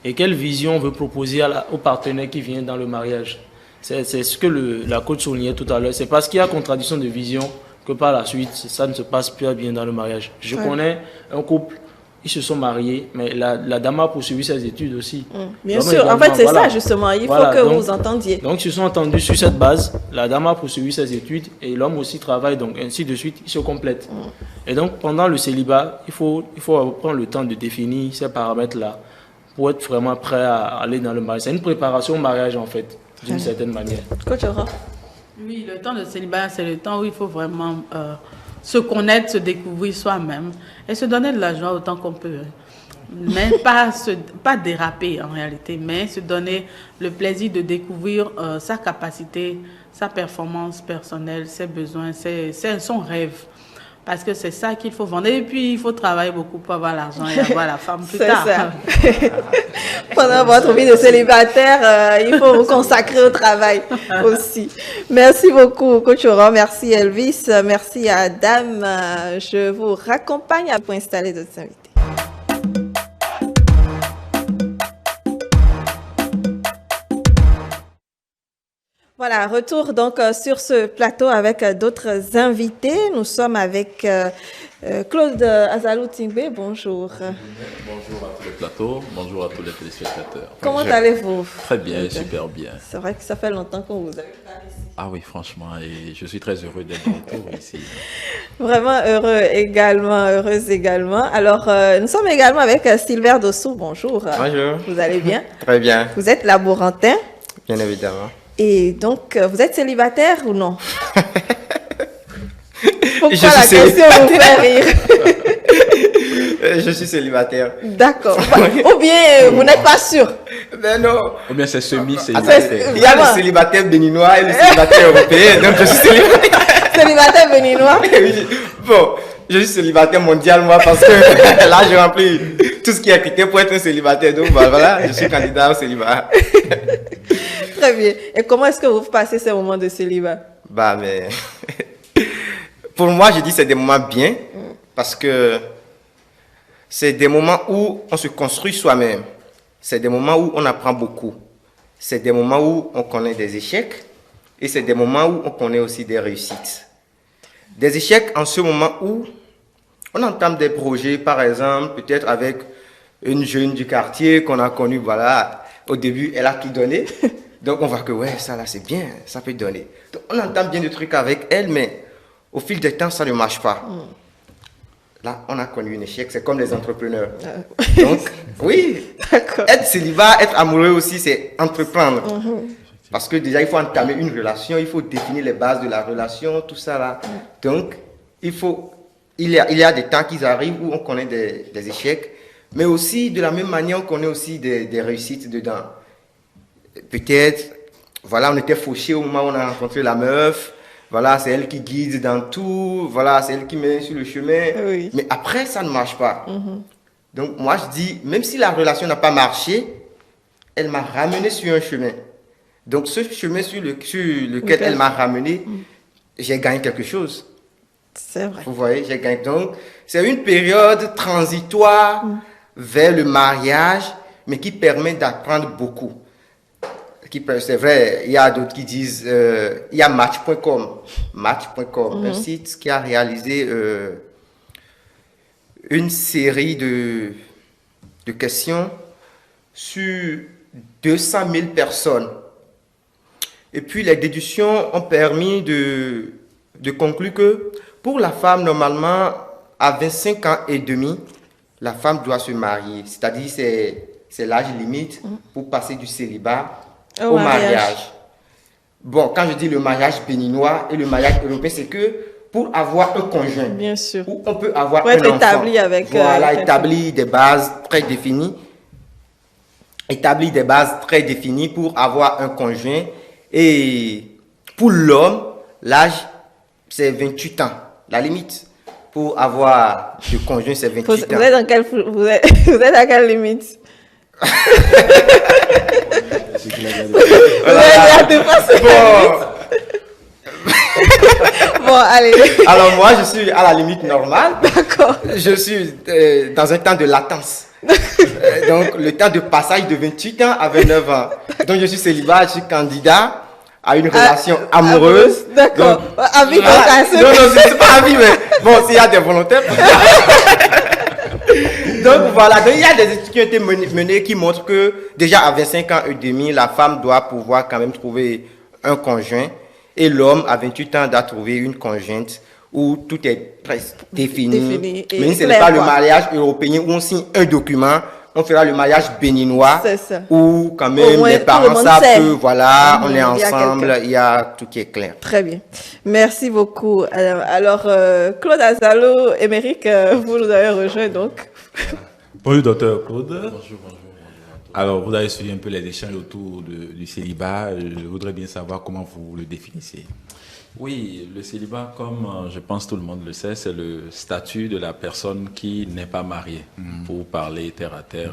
Speaker 5: et quelle vision on veut proposer au partenaire qui vient dans le mariage. C'est ce que la coach soulignait tout à l'heure. C'est parce qu'il y a contradiction de vision que par la suite, ça ne se passe plus bien dans le mariage. Je connais un couple, ils se sont mariés, mais la dame a poursuivi ses études aussi.
Speaker 1: Bien sûr, en fait, c'est ça justement, il faut que vous entendiez.
Speaker 5: Donc, ils se sont entendus sur cette base, la dame a poursuivi ses études et l'homme aussi travaille, donc ainsi de suite, ils se complètent. Et donc, pendant le célibat, il faut prendre le temps de définir ces paramètres-là pour être vraiment prêt à aller dans le mariage. C'est une préparation au mariage, en fait, d'une certaine manière.
Speaker 1: Coach Aura.
Speaker 6: Oui, le temps de célibat, c'est le temps où il faut vraiment se connaître, se découvrir soi-même et se donner de la joie autant qu'on peut. Mais pas déraper en réalité, mais se donner le plaisir de découvrir sa capacité, sa performance personnelle, ses besoins, son rêve. Parce que c'est ça qu'il faut vendre. Et puis, il faut travailler beaucoup pour avoir l'argent et avoir la femme plus tard.
Speaker 1: C'est ça. Pendant votre vie de célibataire, il faut vous consacrer au travail aussi. Merci beaucoup, Coach Aura. Merci, Elvis. Merci à Dame. Je vous raccompagne pour installer d'autres invités. Voilà, retour donc sur ce plateau avec d'autres invités. Nous sommes avec Claude Azalou Tingbe. Bonjour.
Speaker 7: Bonjour à tous les plateaux, bonjour à tous les téléspectateurs.
Speaker 1: Comment allez-vous?
Speaker 7: Très bien, super bien.
Speaker 1: C'est vrai que ça fait longtemps qu'on vous a vu par ici.
Speaker 7: Ah oui, franchement, et je suis très heureux d'être de retour ici.
Speaker 1: Vraiment heureuse également. Alors, nous sommes également avec Sylvain Dossou. Bonjour.
Speaker 8: Bonjour.
Speaker 1: Vous allez bien?
Speaker 8: Très bien.
Speaker 1: Vous êtes laborantin?
Speaker 8: Bien évidemment.
Speaker 1: Et donc, vous êtes célibataire ou non? Pourquoi la question vous fait rire?
Speaker 8: Je suis célibataire.
Speaker 1: D'accord. Ou bien, vous n'êtes pas sûr?
Speaker 8: Ben non.
Speaker 7: Ou bien c'est semi-célibataire.
Speaker 8: Il y a le célibataire béninois et le célibataire européen, donc je suis célibataire.
Speaker 1: Célibataire béninois?
Speaker 8: Oui. Bon, je suis célibataire mondial, moi, parce que là, je remplis tout ce qui est critère pour être un célibataire. Donc voilà, je suis candidat au célibat.
Speaker 1: Très bien. Et comment est-ce que vous passez ces moments de célibat?
Speaker 8: Bah, mais pour moi, je dis c'est des moments bien parce que c'est des moments où on se construit soi-même. C'est des moments où on apprend beaucoup. C'est des moments où on connaît des échecs et c'est des moments où on connaît aussi des réussites. Des échecs en ce moment où on entame des projets, par exemple, peut-être avec une jeune du quartier qu'on a connue, voilà, au début, elle a tout donné. Donc, on voit que, ouais, ça là, c'est bien, ça peut donner. Donc, on entame bien des trucs avec elle, mais au fil du temps, ça ne marche pas. Là, on a connu un échec, c'est comme les entrepreneurs. Donc, oui, être célibat, être amoureux aussi, c'est entreprendre. Parce que déjà, il faut entamer une relation, il faut définir les bases de la relation, tout ça là. Donc, il y a des temps qui arrivent où on connaît des échecs, mais aussi, de la même manière, on connaît aussi des réussites dedans. Peut-être, voilà, on était fauchés au moment où on a rencontré la meuf. Voilà, c'est elle qui guide dans tout. Voilà, c'est elle qui met sur le chemin.
Speaker 1: Oui.
Speaker 8: Mais après, ça ne marche pas. Donc, moi, je dis, même si la relation n'a pas marché, elle m'a ramené sur un chemin. Donc, ce chemin sur lequel elle m'a ramené, j'ai gagné quelque chose.
Speaker 1: C'est vrai.
Speaker 8: Vous voyez, j'ai gagné. Donc, c'est une période transitoire vers le mariage, mais qui permet d'apprendre beaucoup. C'est vrai, il y a d'autres qui disent, il y a Match.com, un site qui a réalisé une série de questions sur 200 000 personnes. Et puis les déductions ont permis de conclure que pour la femme, normalement, à 25 ans et demi, la femme doit se marier. C'est-à-dire c'est l'âge limite pour passer du célibat au mariage. Bon, quand je dis le mariage béninois et le mariage européen, c'est que pour avoir un conjoint.
Speaker 1: Bien sûr.
Speaker 8: Où on peut avoir
Speaker 1: pour
Speaker 8: un
Speaker 1: être
Speaker 8: enfant.
Speaker 1: établi avec...
Speaker 8: Voilà, établi des bases très définies. Établi des bases très définies pour avoir un conjoint. Et pour l'homme, l'âge, c'est 28 ans, la limite. Pour avoir le conjoint, c'est 28 ans.
Speaker 1: Vous êtes dans quelle, vous êtes à quelle limite? Bon, allez.
Speaker 8: Alors moi, je suis à la limite normale.
Speaker 1: D'accord.
Speaker 8: Je suis dans un temps de latence. Donc, le temps de passage de 28 ans à 29 ans. Donc, je suis célibat, je suis candidat à une relation amoureuse.
Speaker 1: D'accord. À vie,
Speaker 8: non, c'est pas à vie, mais bon, s'il y a des volontaires. Donc, voilà. Donc, il y a des études qui ont été menées qui montrent que déjà à 25 ans et demi, la femme doit pouvoir quand même trouver un conjoint. Et l'homme, à 28 ans, doit trouver une conjointe où tout est presque défini. Mais ce n'est pas le mariage européen où on signe un document. On fera le mariage béninois où quand même les parents savent que voilà, on est ensemble, il y a tout qui est clair.
Speaker 1: Très bien. Merci beaucoup. Alors, Claude Azalo, Émeric, vous nous avez rejoint donc.
Speaker 2: Bonjour, docteur Claude.
Speaker 7: Bonjour.
Speaker 2: Alors, vous avez suivi un peu les échanges autour du célibat. Je voudrais bien savoir comment vous le définissez.
Speaker 7: Oui, le célibat, comme je pense tout le monde le sait, c'est le statut de la personne qui n'est pas mariée, pour parler terre à terre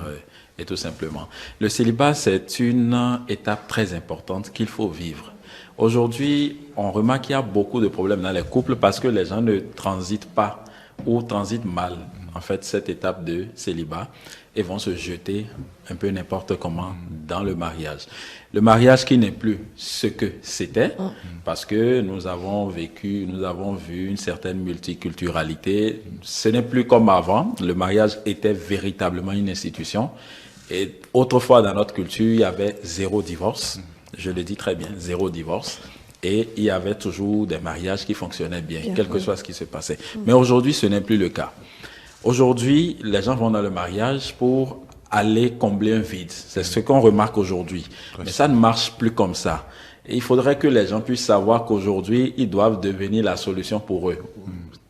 Speaker 7: et tout simplement. Le célibat, c'est une étape très importante qu'il faut vivre. Aujourd'hui, on remarque qu'il y a beaucoup de problèmes dans les couples parce que les gens ne transitent pas ou transitent mal, en fait, cette étape de célibat et vont se jeter un peu n'importe comment dans le mariage. Le mariage qui n'est plus ce que c'était, parce que nous avons vécu, nous avons vu une certaine multiculturalité. Ce n'est plus comme avant. Le mariage était véritablement une institution. Et autrefois, dans notre culture, il y avait 0 divorce. Je le dis très bien, 0 divorce. Et il y avait toujours des mariages qui fonctionnaient bien, quel que soit ce qui se passait. Mais aujourd'hui, ce n'est plus le cas. Aujourd'hui, les gens vont dans le mariage pour aller combler un vide. C'est ce qu'on remarque aujourd'hui. Mais ça ne marche plus comme ça. Et il faudrait que les gens puissent savoir qu'aujourd'hui, ils doivent devenir la solution pour eux.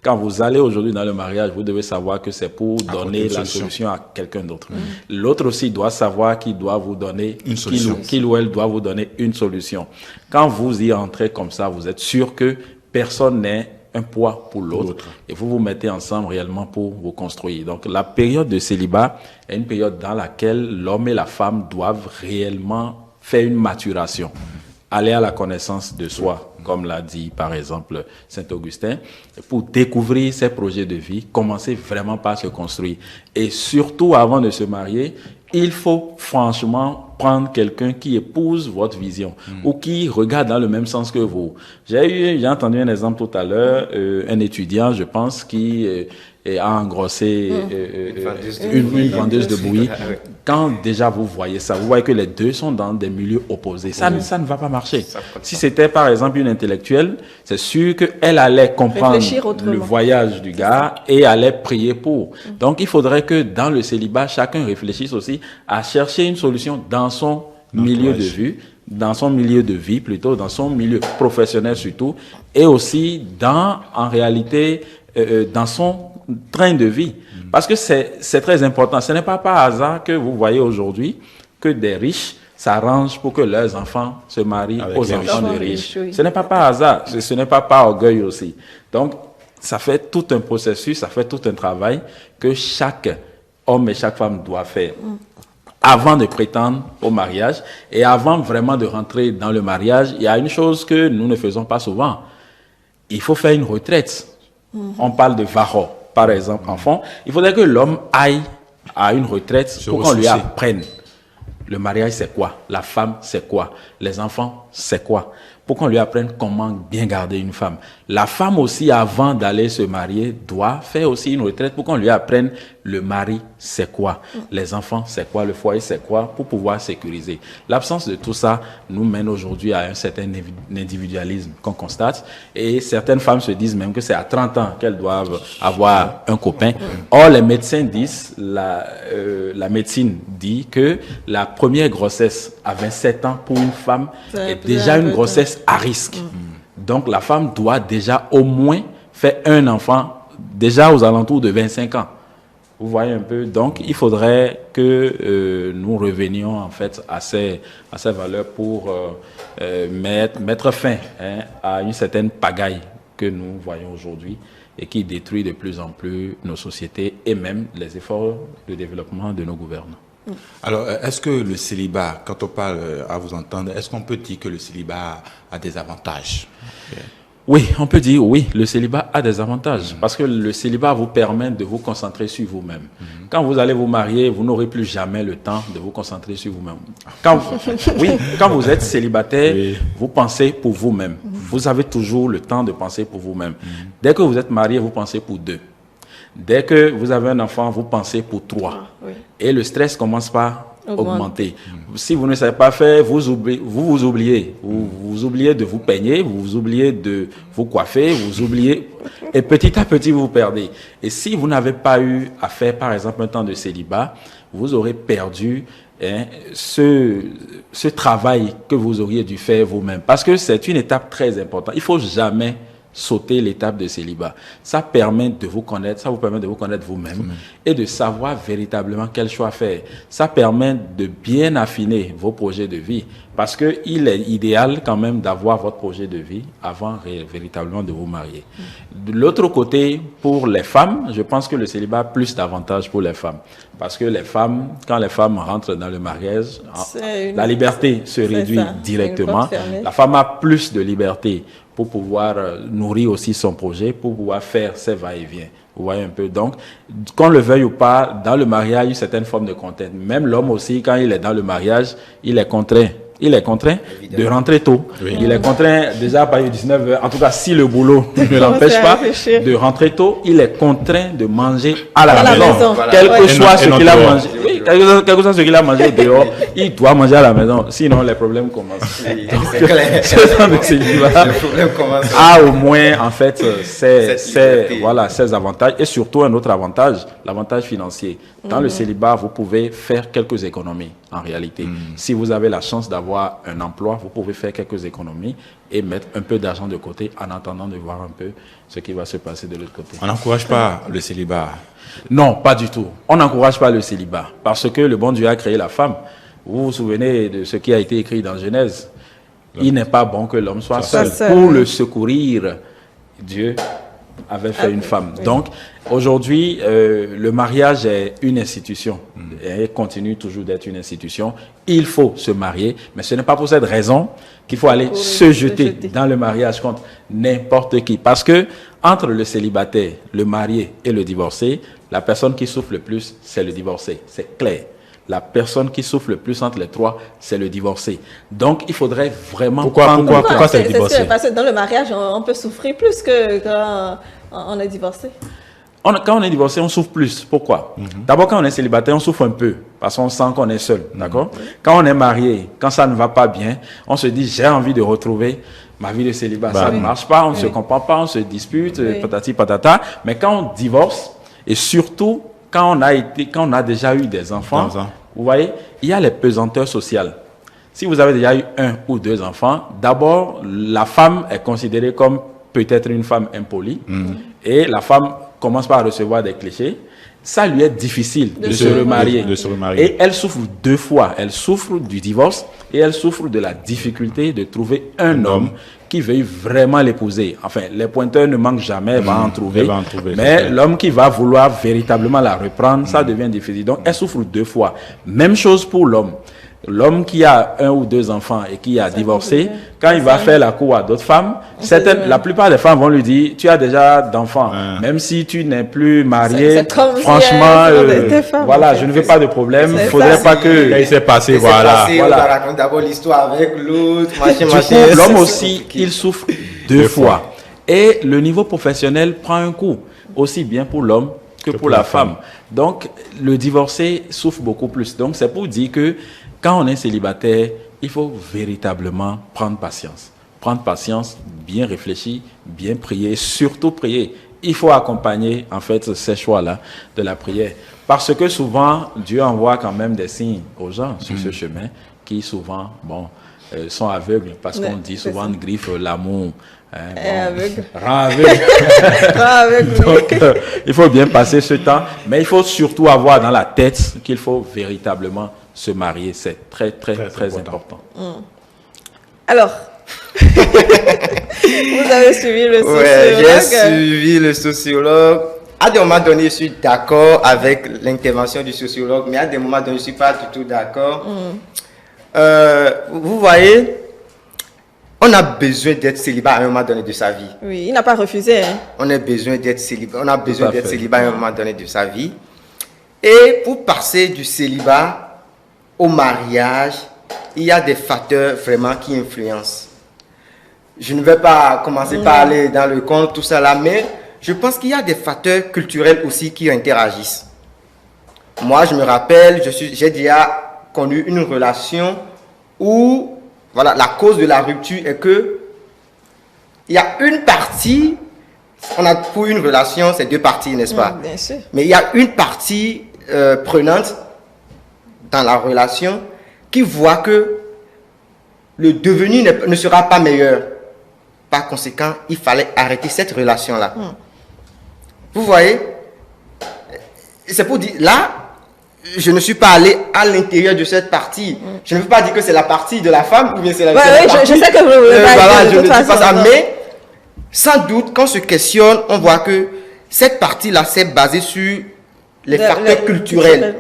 Speaker 7: Quand vous allez aujourd'hui dans le mariage, vous devez savoir que c'est pour donner la solution à quelqu'un d'autre. L'autre aussi doit savoir qu'il doit vous donner une solution. Qu'il ou elle doit vous donner une solution. Quand vous y entrez comme ça, vous êtes sûr que personne n'est un poids pour l'autre et vous vous mettez ensemble réellement pour vous construire. Donc la période de célibat est une période dans laquelle l'homme et la femme doivent réellement faire une maturation, aller à la connaissance de soi, comme l'a dit par exemple Saint-Augustin, pour découvrir ses projets de vie, commencer vraiment par se construire. Et surtout avant de se marier, il faut franchement prendre quelqu'un qui épouse votre vision ou qui regarde dans le même sens que vous. J'ai entendu un exemple tout à l'heure, un étudiant, je pense, qui a engrossé une vendeuse de bouillie. Quand déjà vous voyez ça, vous voyez que les deux sont dans des milieux opposés. Ça ne va pas marcher. Si c'était par exemple une intellectuelle, c'est sûr qu'elle allait comprendre le voyage du gars et allait prier pour. Donc il faudrait que dans le célibat, chacun réfléchisse aussi à chercher une solution dans son milieu de vie, dans son milieu de vie plutôt, dans son milieu professionnel surtout, et aussi en réalité, dans son train de vie. Parce que c'est très important. Ce n'est pas par hasard que vous voyez aujourd'hui que des riches s'arrangent pour que leurs enfants se marient avec aux enfants de riches. Ce n'est pas par hasard, ce n'est pas par orgueil aussi. Donc, ça fait tout un processus, ça fait tout un travail que chaque homme et chaque femme doit faire avant de prétendre au mariage et avant vraiment de rentrer dans le mariage. Il y a une chose que nous ne faisons pas souvent. Il faut faire une retraite. On parle de varo, par exemple, en fond. Il faudrait que l'homme aille à une retraite pour qu'on lui apprenne. Le mariage, c'est quoi? La femme, c'est quoi? Les enfants, c'est quoi? Pour qu'on lui apprenne comment bien garder une femme. La femme aussi, avant d'aller se marier, doit faire aussi une retraite pour qu'on lui apprenne le mari, c'est quoi? Les enfants, c'est quoi? Le foyer, c'est quoi? Pour pouvoir sécuriser. L'absence de tout ça nous mène aujourd'hui à un certain individualisme qu'on constate. Et certaines femmes se disent même que c'est à 30 ans qu'elles doivent avoir un copain. Or, les médecins disent, la médecine dit que la première grossesse à 27 ans pour une femme est déjà une grossesse à risque. Donc, la femme doit déjà au moins fait un enfant déjà aux alentours de 25 ans. Vous voyez un peu. Donc, il faudrait que nous revenions en fait à ces valeurs pour mettre fin à une certaine pagaille que nous voyons aujourd'hui et qui détruit de plus en plus nos sociétés et même les efforts de développement de nos gouvernants.
Speaker 2: Alors, est-ce que le célibat, quand on parle à vous entendre, est-ce qu'on peut dire que le célibat a des avantages?
Speaker 7: Oui, on peut dire oui, le célibat a des avantages parce que le célibat vous permet de vous concentrer sur vous-même. Quand vous allez vous marier, vous n'aurez plus jamais le temps de vous concentrer sur vous-même. Quand vous êtes célibataire, vous pensez pour vous-même. Vous avez toujours le temps de penser pour vous-même. Dès que vous êtes marié, vous pensez pour deux. Dès que vous avez un enfant, vous pensez pour trois. Et le stress commence par augmenter. Si vous ne savez pas faire, vous vous oubliez. Vous oubliez de vous peigner, vous oubliez de vous coiffer, vous oubliez. Et petit à petit, vous vous perdez. Et si vous n'avez pas eu à faire, par exemple, un temps de célibat, vous aurez perdu ce travail que vous auriez dû faire vous-même. Parce que c'est une étape très importante. Il ne faut jamais sauter l'étape de célibat. Ça permet de vous connaître, ça vous permet de vous connaître vous-même et de savoir véritablement quel choix faire. Ça permet de bien affiner vos projets de vie parce que il est idéal quand même d'avoir votre projet de vie avant véritablement de vous marier. De l'autre côté, pour les femmes, je pense que le célibat a plus d'avantages pour les femmes parce que les femmes, quand les femmes rentrent dans le mariage, la liberté se réduit directement. La femme a plus de liberté pour pouvoir nourrir aussi son projet, pour pouvoir faire ses va-et-vient. Vous voyez un peu. Donc, qu'on le veuille ou pas, dans le mariage, il y a une certaine forme de contrainte. Même l'homme aussi, quand il est dans le mariage, il est contraint. Il est contraint de rentrer tôt. Il est contraint déjà à partir de 19h. En tout cas, si le boulot ne l'empêche pas de rentrer tôt, il est contraint de manger à la maison. Quel que soit ce qu'il a mangé. Oui, quel que soit ce qu'il a mangé dehors, il doit manger à la maison. Sinon, les problèmes commencent. Ce temps de célibat a au moins, en fait, ses avantages. Et surtout, un autre avantage, l'avantage financier. Dans le célibat, vous pouvez faire quelques économies, en réalité. Si vous avez la chance d'avoir un emploi, vous pouvez faire quelques économies et mettre un peu d'argent de côté en attendant de voir un peu ce qui va se passer de l'autre côté.
Speaker 2: On n'encourage pas le célibat?
Speaker 7: Non, pas du tout. On n'encourage pas le célibat parce que le bon Dieu a créé la femme. Vous vous souvenez de ce qui a été écrit dans Genèse? Il n'est pas bon que l'homme soit seul. Pour le secourir, Dieu avait fait une femme. Donc, aujourd'hui, le mariage est une institution et continue toujours d'être une institution. Il faut se marier, mais ce n'est pas pour cette raison qu'il faut aller se jeter dans le mariage contre n'importe qui. Parce que entre le célibataire, le marié et le divorcé, la personne qui souffre le plus, c'est le divorcé. C'est clair. La personne qui souffre le plus entre les trois, c'est le divorcé. Donc, il faudrait vraiment...
Speaker 2: Pourquoi c'est le divorcé?
Speaker 1: Parce que dans le mariage, on peut souffrir plus que quand on est divorcé.
Speaker 7: Quand on est divorcé, on souffre plus. Pourquoi? D'abord, quand on est célibataire, on souffre un peu parce qu'on sent qu'on est seul. D'accord? Quand on est marié, quand ça ne va pas bien, on se dit, j'ai envie de retrouver ma vie de célibat. Ça ne marche pas, on ne se comprend pas, on se dispute, patati patata. Mais quand on divorce, et surtout quand on a déjà eu des enfants, vous voyez, il y a les pesanteurs sociales. Si vous avez déjà eu 1 ou 2 enfants, d'abord, la femme est considérée comme peut-être une femme impolie. Et la femme commence par recevoir des clichés. Ça lui est difficile de se remarier. Et elle souffre 2 fois. Elle souffre du divorce et elle souffre de la difficulté de trouver un homme qui veuille vraiment l'épouser. Enfin, les pointeurs ne manquent jamais, elle va en trouver. Mais l'homme qui va vouloir véritablement la reprendre, ça devient difficile. Donc, elle souffre 2 fois. Même chose pour l'homme. L'homme qui a 1 ou 2 enfants et qui a divorcé, quand il va faire la cour à d'autres femmes, la plupart des femmes vont lui dire, tu as déjà d'enfants, même si tu n'es plus marié, franchement, voilà, je ne veux pas de problème, il ne faudrait pas que...
Speaker 2: Il s'est passé, voilà.
Speaker 8: On va raconter d'abord l'histoire avec l'autre,
Speaker 7: l'homme aussi, il souffre 2 fois. Et le niveau professionnel prend un coup, aussi bien pour l'homme que pour la femme. Donc, le divorcé souffre beaucoup plus. Donc, c'est pour dire que quand on est célibataire, il faut véritablement prendre patience. Prendre patience, bien réfléchir, bien prier, surtout prier. Il faut accompagner, en fait, ces choix-là de la prière. Parce que souvent, Dieu envoie quand même des signes aux gens sur ce chemin qui, souvent, sont aveugles parce qu'on dit souvent de griffe l'amour.
Speaker 1: Aveugle.
Speaker 7: Rend aveugle. Donc, il faut bien passer ce temps, mais il faut surtout avoir dans la tête qu'il faut véritablement se marier. C'est très, très, très important.
Speaker 1: Alors, vous avez suivi le sociologue?
Speaker 8: Ouais, j'ai suivi le sociologue. À des moments donnés, je suis d'accord avec l'intervention du sociologue, mais à des moments donnés, je ne suis pas du tout d'accord. Vous voyez, on a besoin d'être célibat à un moment donné de sa vie.
Speaker 1: Oui, il n'a pas refusé. Hein.
Speaker 8: On a besoin d'être célibat. On a besoin d'être célibat à un moment donné de sa vie. Et pour passer du célibat au mariage, il y a des facteurs vraiment qui influencent. Je ne vais pas commencer par aller dans le compte, tout ça là, mais je pense qu'il y a des facteurs culturels aussi qui interagissent. Moi, je me rappelle, j'ai déjà connu une relation où, voilà, la cause de la rupture est que il y a une partie, pour une relation, c'est deux parties, n'est-ce pas?
Speaker 1: Bien sûr.
Speaker 8: Mais il y a une partie prenante dans la relation qui voit que le devenir ne sera pas meilleur. Par conséquent, il fallait arrêter cette relation-là. Vous voyez? C'est pour dire, là, je ne suis pas allé à l'intérieur de cette partie. Je ne veux pas dire que c'est la partie de la femme ou bien c'est la partie...
Speaker 1: Je sais que vous voulez pas
Speaker 8: voilà,
Speaker 1: dire
Speaker 8: je
Speaker 1: de
Speaker 8: ne
Speaker 1: toute
Speaker 8: dis pas
Speaker 1: façon,
Speaker 8: ça,
Speaker 1: non.
Speaker 8: mais sans doute, quand on se questionne, on voit que cette partie-là, c'est basée sur les facteurs culturels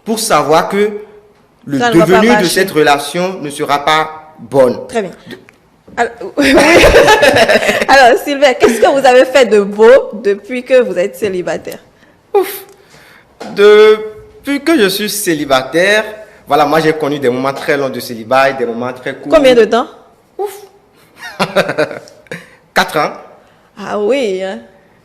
Speaker 8: pour savoir que le devenir de cette relation ne sera pas bonne.
Speaker 1: Très bien. Alors, alors, Sylvain, qu'est-ce que vous avez fait de beau depuis que vous êtes célibataire?
Speaker 8: Depuis que je suis célibataire, voilà, moi j'ai connu des moments très longs de célibat et des moments très courts.
Speaker 1: Combien de temps?
Speaker 8: 4 ans.
Speaker 1: Ah oui. Hein.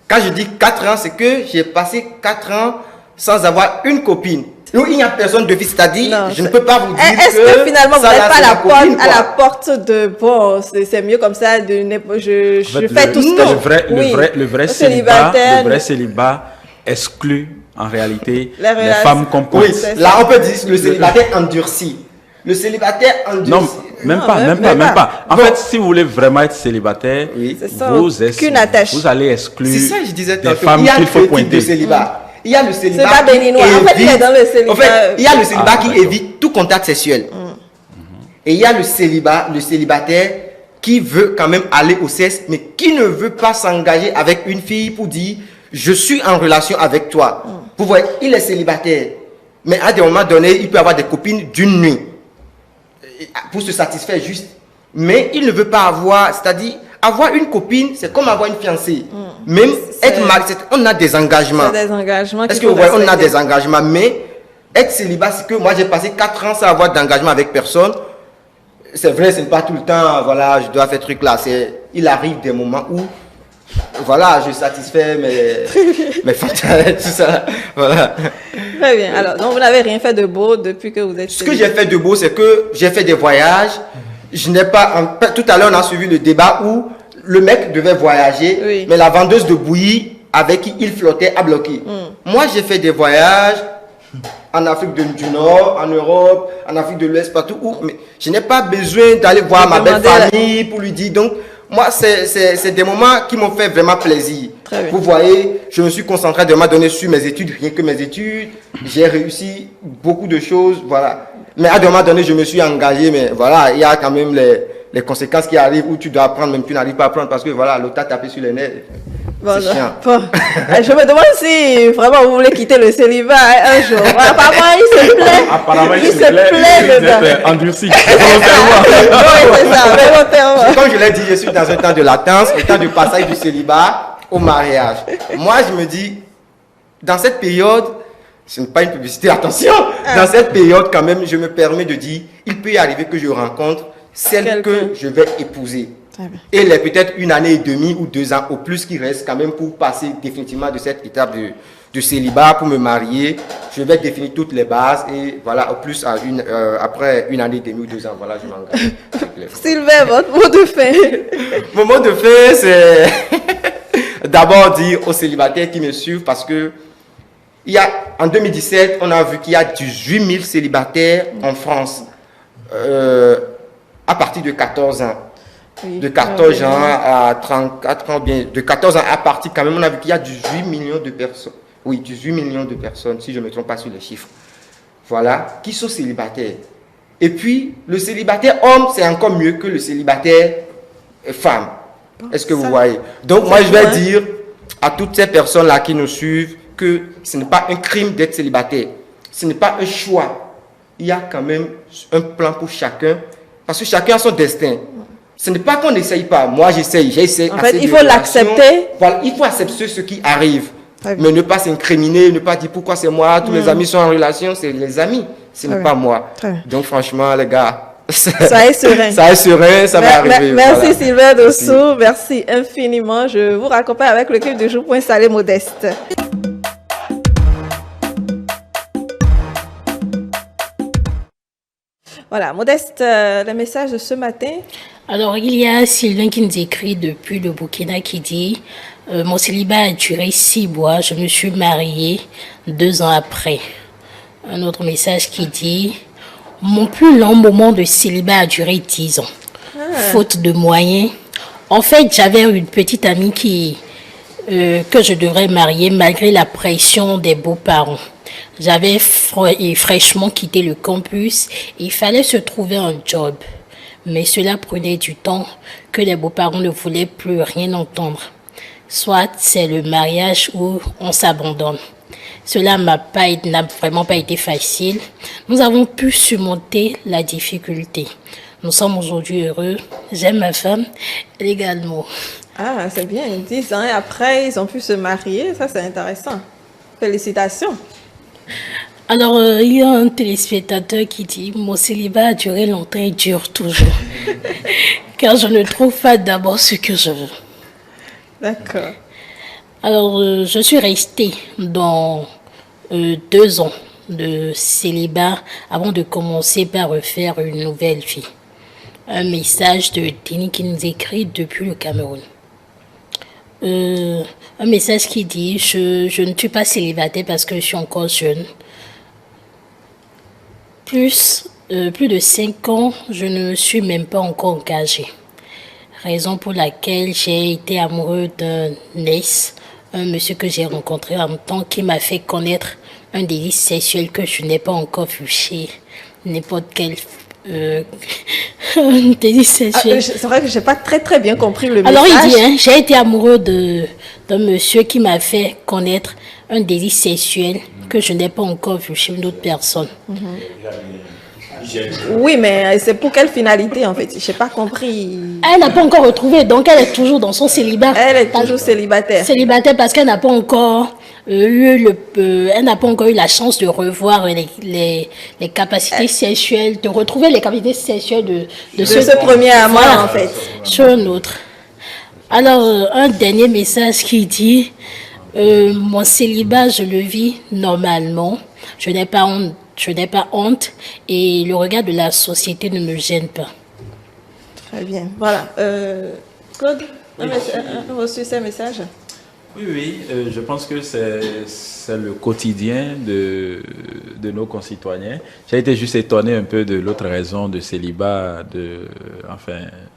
Speaker 8: Quand je dis 4 ans, c'est que j'ai passé 4 ans sans avoir une copine. Où il n'y a personne de vie, c'est-à-dire, je ne peux pas vous dire
Speaker 1: est-ce que finalement vous n'êtes pas
Speaker 8: à
Speaker 1: la porte de bon, c'est mieux comme ça, je fais tout ce que
Speaker 7: le vrai célibat exclut en réalité les femmes complexes.
Speaker 8: Oui, là on peut dire le célibataire endurci. Le célibataire endurci.
Speaker 7: Non, même pas. En fait, si vous voulez vraiment être célibataire, vous allez exclure des femmes qu'il faut pointer.
Speaker 8: Il y a le célibat
Speaker 1: qui évite, en fait, il est dans le célibat.
Speaker 8: En fait, il y a le célibat qui évite tout contact sexuel. Et il y a le célibataire qui veut quand même aller au sexe, mais qui ne veut pas s'engager avec une fille pour dire je suis en relation avec toi. Vous voyez, il est célibataire, mais à des moments donnés, il peut avoir des copines d'une nuit pour se satisfaire juste. Mais il ne veut pas avoir, c'est-à-dire avoir une copine, c'est comme avoir une fiancée. Même être marié, on a des engagements.
Speaker 1: Des engagements.
Speaker 8: Est-ce que vous voyez, on a des engagements, mais être célibat, c'est que moi j'ai passé 4 ans sans avoir d'engagement avec personne. C'est vrai, ce n'est pas tout le temps, voilà, je dois faire truc là. Il arrive des moments où, voilà, je satisfais mes fantasmes, tout ça. Voilà.
Speaker 1: Très bien. Alors, donc vous n'avez rien fait de beau depuis que vous êtes
Speaker 8: Ce que j'ai fait de beau, c'est que j'ai fait des voyages. Je n'ai pas. Tout à l'heure, on a suivi le débat où le mec devait voyager, mais la vendeuse de bouillie avec qui il flottait a bloqué. Moi, j'ai fait des voyages en Afrique du Nord, en Europe, en Afrique de l'Ouest, partout où. Mais je n'ai pas besoin d'aller voir ma belle famille pour lui dire. Donc, moi, c'est des moments qui m'ont fait vraiment plaisir. Vous voyez, je me suis concentré de m'adonner sur mes études, rien que mes études. J'ai réussi beaucoup de choses, voilà. Mais à un moment donné, je me suis engagé, mais voilà, il y a quand même les conséquences qui arrivent où tu dois apprendre, même tu n'arrives pas à apprendre parce que voilà, l'autre t'a tapé sur les nerfs.
Speaker 1: Bon, c'est chiant. Bon. Je me demande si vraiment vous voulez quitter le célibat un jour. Apparemment, il se plaît.
Speaker 7: Apparemment, il se plaît. D'être endurci.
Speaker 8: Comme je l'ai dit, je suis dans un temps de latence, un temps de passage du célibat au mariage. Moi, je me dis, dans cette période, ce n'est pas une publicité, attention, dans cette période quand même, je me permets de dire, il peut y arriver que je rencontre celle que je vais épouser. Et il est peut-être 1 année et demie ou 2 ans au plus qui reste quand même pour passer définitivement de cette étape de célibat pour me marier. Je vais définir toutes les bases et voilà, au plus après 1 année et demie ou 2 ans, voilà, je m'engage.
Speaker 1: Sylvain, votre mot de fin.
Speaker 8: Mon mot de fin, c'est d'abord dire aux célibataires qui me suivent parce que en 2017, on a vu qu'il y a 18 000 célibataires en France. à partir de 14 ans.
Speaker 1: Oui.
Speaker 8: De 14 ans à 34 ans, bien, de 14 ans à partir, quand même, on a vu qu'il y a 18 millions de personnes. Oui, 18 millions de personnes, si je ne me trompe pas sur les chiffres. Voilà, qui sont célibataires. Et puis, le célibataire homme, c'est encore mieux que le célibataire femme. Est-ce que vous voyez? Donc, moi, je vais dire à toutes ces personnes-là qui nous suivent que ce n'est pas un crime d'être célibataire. Ce n'est pas un choix. Il y a quand même un plan pour chacun, parce que chacun a son destin. Ce n'est pas qu'on n'essaye pas. Moi, j'essaye.
Speaker 1: En fait, il faut l'accepter.
Speaker 8: Voilà, il faut accepter ce qui arrive. Mais ne pas s'incriminer, ne pas dire pourquoi c'est moi, tous mes amis sont en relation, c'est les amis, ce n'est pas moi. Donc franchement, les gars,
Speaker 1: ça est serein.
Speaker 8: Ça est serein, ça va arriver.
Speaker 1: Merci voilà. Sylvain Dossou, merci infiniment. Je vous raccompagne avec le clip du jour pour installer Modeste. Voilà, Modeste, le message de ce matin.
Speaker 3: Alors, il y a Sylvain qui nous écrit depuis le Burkina qui dit mon célibat a duré 6 mois, je me suis mariée 2 ans après. Un autre message qui dit mon plus long moment de célibat a duré 10 ans. Faute de moyens. En fait, j'avais une petite amie que je devrais marier malgré la pression des beaux-parents. J'avais fraîchement quitté le campus et il fallait se trouver un job. Mais cela prenait du temps que les beaux-parents ne voulaient plus rien entendre. Soit c'est le mariage où on s'abandonne. Cela n'a vraiment pas été facile. Nous avons pu surmonter la difficulté. Nous sommes aujourd'hui heureux. J'aime ma femme également.
Speaker 1: Ah, c'est bien. 10 ans et après, ils ont pu se marier. Ça, c'est intéressant. Félicitations.
Speaker 3: Alors, il y a un téléspectateur qui dit « Mon célibat a duré longtemps et dure toujours. Car je ne trouve pas d'abord ce que je veux. »
Speaker 1: D'accord.
Speaker 3: Alors, je suis restée dans 2 ans de célibat avant de commencer par refaire une nouvelle vie. Un message de Denis qui nous écrit depuis le Cameroun. Un message qui dit « Je ne suis pas célibataire parce que je suis encore jeune. Plus de 5 ans, je ne suis même pas encore engagée. Raison pour laquelle j'ai été amoureux d'un Ness, un monsieur que j'ai rencontré en même temps qui m'a fait connaître un délice sexuel que je n'ai pas encore vu chez n'importe quel délice sexuel.
Speaker 1: C'est vrai que je n'ai pas très bien compris le message.
Speaker 3: Alors il dit, j'ai été amoureux d'un monsieur qui m'a fait connaître un délice sexuel que je n'ai pas encore vu chez une autre personne.
Speaker 1: Oui, mais c'est pour quelle finalité en fait? Je n'ai pas compris.
Speaker 3: Elle n'a pas encore retrouvé, donc elle est toujours dans son célibat.
Speaker 1: Elle est toujours célibataire.
Speaker 3: Célibataire parce qu'elle n'a pas encore eu la chance de revoir les capacités sexuelles, de retrouver les capacités sexuelles de
Speaker 1: ce premier amant en fait.
Speaker 3: Sur un autre. Alors, un dernier message qui dit mon célibat, je le vis normalement. Je n'ai pas honte et le regard de la société ne me gêne pas.
Speaker 1: Très bien. Voilà. Claude, a reçu ces messages?
Speaker 7: Oui, je pense que c'est le quotidien de nos concitoyens. J'ai été juste étonné un peu de l'autre raison de célibat.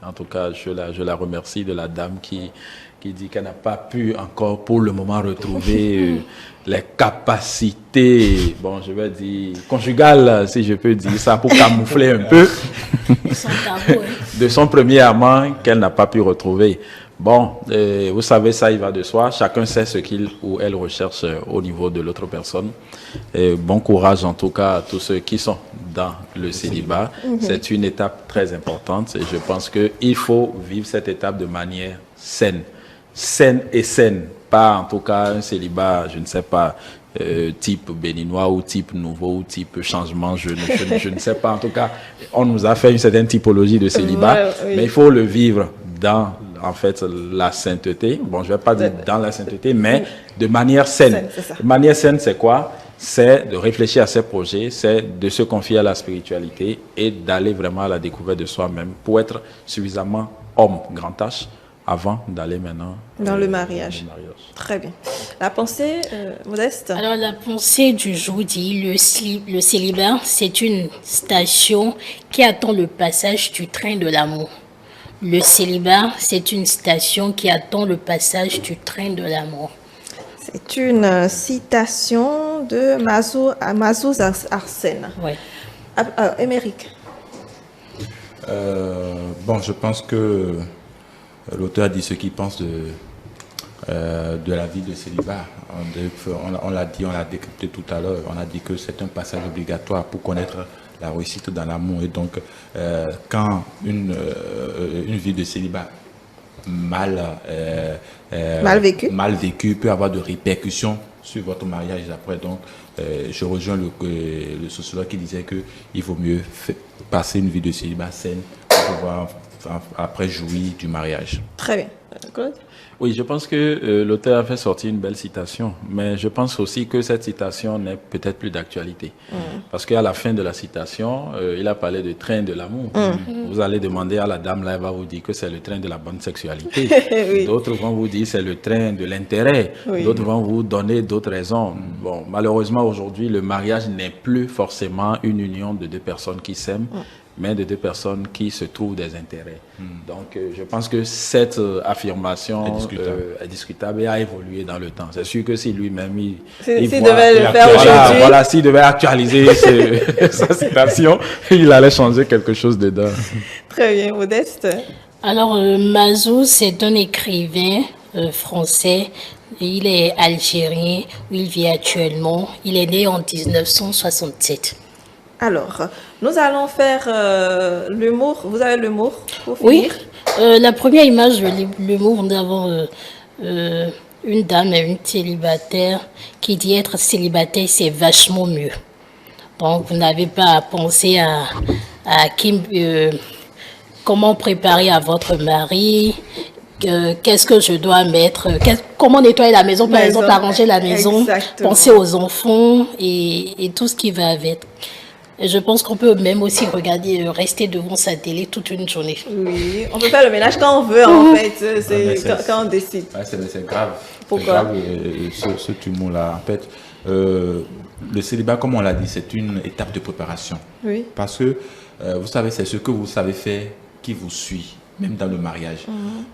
Speaker 7: En tout cas, je la remercie de la dame qui dit qu'elle n'a pas pu encore pour le moment retrouver les capacités, je vais dire, conjugales, si je peux dire ça, pour camoufler un peu de son premier amant qu'elle n'a pas pu retrouver. Vous savez, ça, il va de soi. Chacun sait ce qu'il ou elle recherche au niveau de l'autre personne. Bon courage, en tout cas, à tous ceux qui sont dans le célibat. C'est une étape très importante et je pense qu'il faut vivre cette étape de manière saine. Saine et saine. Pas, en tout cas, un célibat, je ne sais pas, type béninois ou type nouveau ou type changement, je ne sais pas. En tout cas, on nous a fait une certaine typologie de célibat, mais il faut le vivre dans, en fait, la sainteté. Je vais pas dire dans la sainteté, mais de manière saine. De manière saine, c'est quoi? C'est de réfléchir à ses projets, c'est de se confier à la spiritualité et d'aller vraiment à la découverte de soi-même pour être suffisamment homme, grand H, avant d'aller maintenant
Speaker 1: dans le mariage. Très bien. La pensée, Modeste?
Speaker 3: Alors, la pensée du jour dit, le célibat, c'est une station qui attend le passage du train de l'amour. Le célibat, c'est une station qui attend le passage du train de l'amour.
Speaker 1: C'est une citation de Mazou Arsène.
Speaker 3: Oui.
Speaker 1: Émeric?
Speaker 2: Bon, je pense que l'auteur dit ce qu'il pense de la vie de célibat. On l'a dit, on l'a décrypté tout à l'heure. On a dit que c'est un passage obligatoire pour connaître la réussite dans l'amour. Et donc, quand une vie de célibat mal vécue peut avoir de répercussions sur votre mariage après. Donc, je rejoins le sociologue qui disait qu'il vaut mieux passer une vie de célibat saine pour pouvoir après jouir du mariage.
Speaker 1: Très bien. Claude?
Speaker 7: Oui, je pense que l'auteur a fait sortir une belle citation, mais je pense aussi que cette citation n'est peut-être plus d'actualité. Parce qu'à la fin de la citation, il a parlé de train de l'amour. Vous allez demander à la dame, là, elle va vous dire que c'est le train de la bonne sexualité. Oui. D'autres vont vous dire que c'est le train de l'intérêt. Oui. D'autres vont vous donner d'autres raisons. Bon, malheureusement, aujourd'hui, le mariage n'est plus forcément une union de deux personnes qui s'aiment, mais de deux personnes qui se trouvent des intérêts. Donc, je pense que cette affirmation est discutable et a évolué dans le temps. C'est sûr que si lui-même, il
Speaker 1: devait le faire aujourd'hui.
Speaker 7: Voilà, s'il devait actualiser sa citation, il allait changer quelque chose dedans.
Speaker 1: Très bien, Modeste.
Speaker 3: Alors, Mazou, c'est un écrivain français. Il est algérien, où il vit actuellement. Il est né en 1967.
Speaker 1: Alors, nous allons faire l'humour. Vous avez l'humour pour finir?
Speaker 3: Oui, la première image de l'humour, nous avons une dame, une célibataire, qui dit être célibataire, c'est vachement mieux. Donc, vous n'avez pas à penser à comment préparer à votre mari, qu'est-ce que je dois mettre, comment nettoyer la maison, par exemple, arranger la maison, exactement. Penser aux enfants et tout ce qui va avec. Et je pense qu'on peut même aussi rester devant sa télé toute une journée.
Speaker 1: Oui, on peut faire le ménage quand on veut, en fait. C'est quand on décide.
Speaker 2: Ouais, c'est grave.
Speaker 1: Pourquoi?
Speaker 2: C'est grave, ce humour-là. En fait, le célibat, comme on l'a dit, c'est une étape de préparation. Oui. Parce que, vous savez, c'est ce que vous savez faire qui vous suit, même dans le mariage.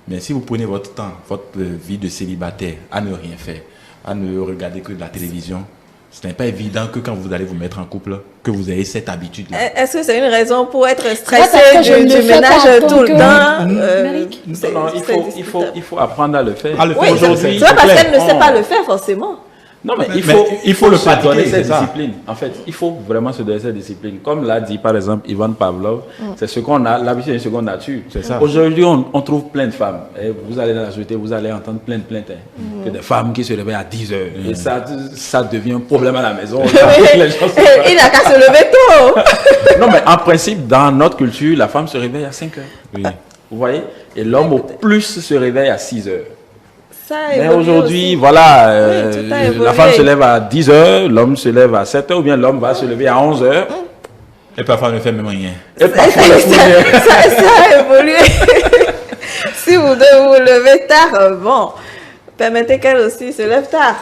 Speaker 2: Mais si vous prenez votre temps, votre vie de célibataire, à ne rien faire, à ne regarder que de la télévision, ce n'est pas évident que quand vous allez vous mettre en couple, que vous ayez cette habitude-là.
Speaker 1: Est-ce que c'est une raison pour être stressé du ménage tout le temps?
Speaker 7: Non, il faut apprendre à le faire.
Speaker 1: Oui, c'est pas parce qu'elle ne sait pas le faire forcément.
Speaker 7: Non, mais il faut le donner cette discipline. En fait, il faut vraiment se donner cette discipline. Comme l'a dit par exemple Ivan Pavlov, c'est ce qu'on a, l'habitude est seconde nature. Aujourd'hui, on trouve plein de femmes. Et vous allez dans la société, vous allez entendre plein de plaintes. Que des femmes qui se réveillent à 10 heures. Et ça devient un problème à la maison.
Speaker 1: Il n'a qu'à se lever tôt.
Speaker 7: Non, mais en principe, dans notre culture, la femme se réveille à 5 heures. Oui. Vous voyez? Et l'homme au plus se réveille à 6 heures. Mais aujourd'hui, voilà, la femme se lève à 10 heures, l'homme se lève à 7 heures, ou bien l'homme va se lever à 11 heures.
Speaker 2: Et parfois, on ne fait même rien.
Speaker 1: Ça a évolué. Si vous devez vous lever tard, bon, permettez qu'elle aussi se lève tard.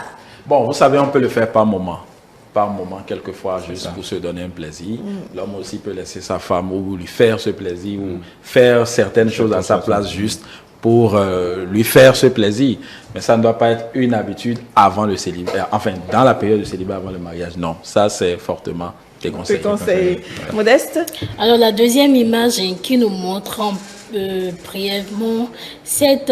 Speaker 7: Bon, vous savez, on peut le faire par moment. Par moment, quelquefois, juste pour se donner un plaisir. L'homme aussi peut laisser sa femme ou lui faire ce plaisir, ou faire certaines choses à sa place juste pour lui faire ce plaisir. Mais ça ne doit pas être une habitude avant le célibat, enfin dans la période de célibat avant le mariage. Non, ça c'est fortement déconseillé.
Speaker 1: Modeste?
Speaker 3: Alors la deuxième image qui nous montre brièvement cette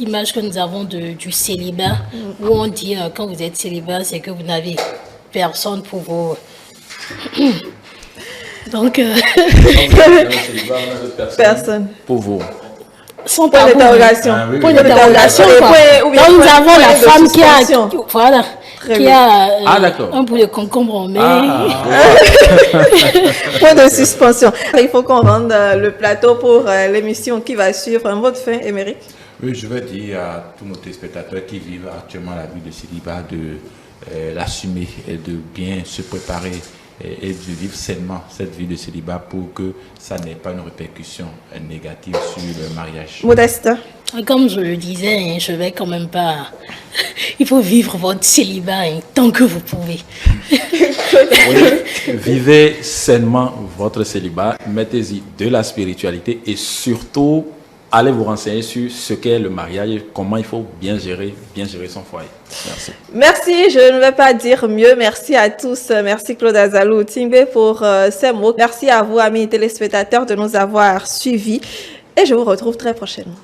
Speaker 3: image que nous avons du célibat, où on dit quand vous êtes célibat, c'est que vous n'avez personne pour vous... Donc...
Speaker 1: personne.
Speaker 7: Pour vous.
Speaker 3: Sans point d'interrogation. Point d'interrogation. Donc nous avons la femme qui a un bout de concombre en main.
Speaker 1: Point de suspension. Il faut qu'on rende le plateau pour l'émission qui va suivre. Un mot de fin, Émeric?
Speaker 2: Oui, je veux dire à tous nos téléspectateurs qui vivent actuellement la vie de célibat de l'assumer et de bien se préparer et de vivre sainement cette vie de célibat pour que ça n'ait pas une répercussion négative sur le mariage.
Speaker 1: Modeste?
Speaker 3: Comme je le disais, hein, je vais quand même pas... Il faut vivre votre célibat hein, tant que vous pouvez.
Speaker 7: Oui, vivez sainement votre célibat, mettez-y de la spiritualité et surtout, allez vous renseigner sur ce qu'est le mariage et comment il faut bien gérer son foyer. Merci.
Speaker 1: Merci, je ne vais pas dire mieux. Merci à tous. Merci Claude Azalou Tingbe pour ces mots. Merci à vous, amis téléspectateurs, de nous avoir suivis. Et je vous retrouve très prochainement.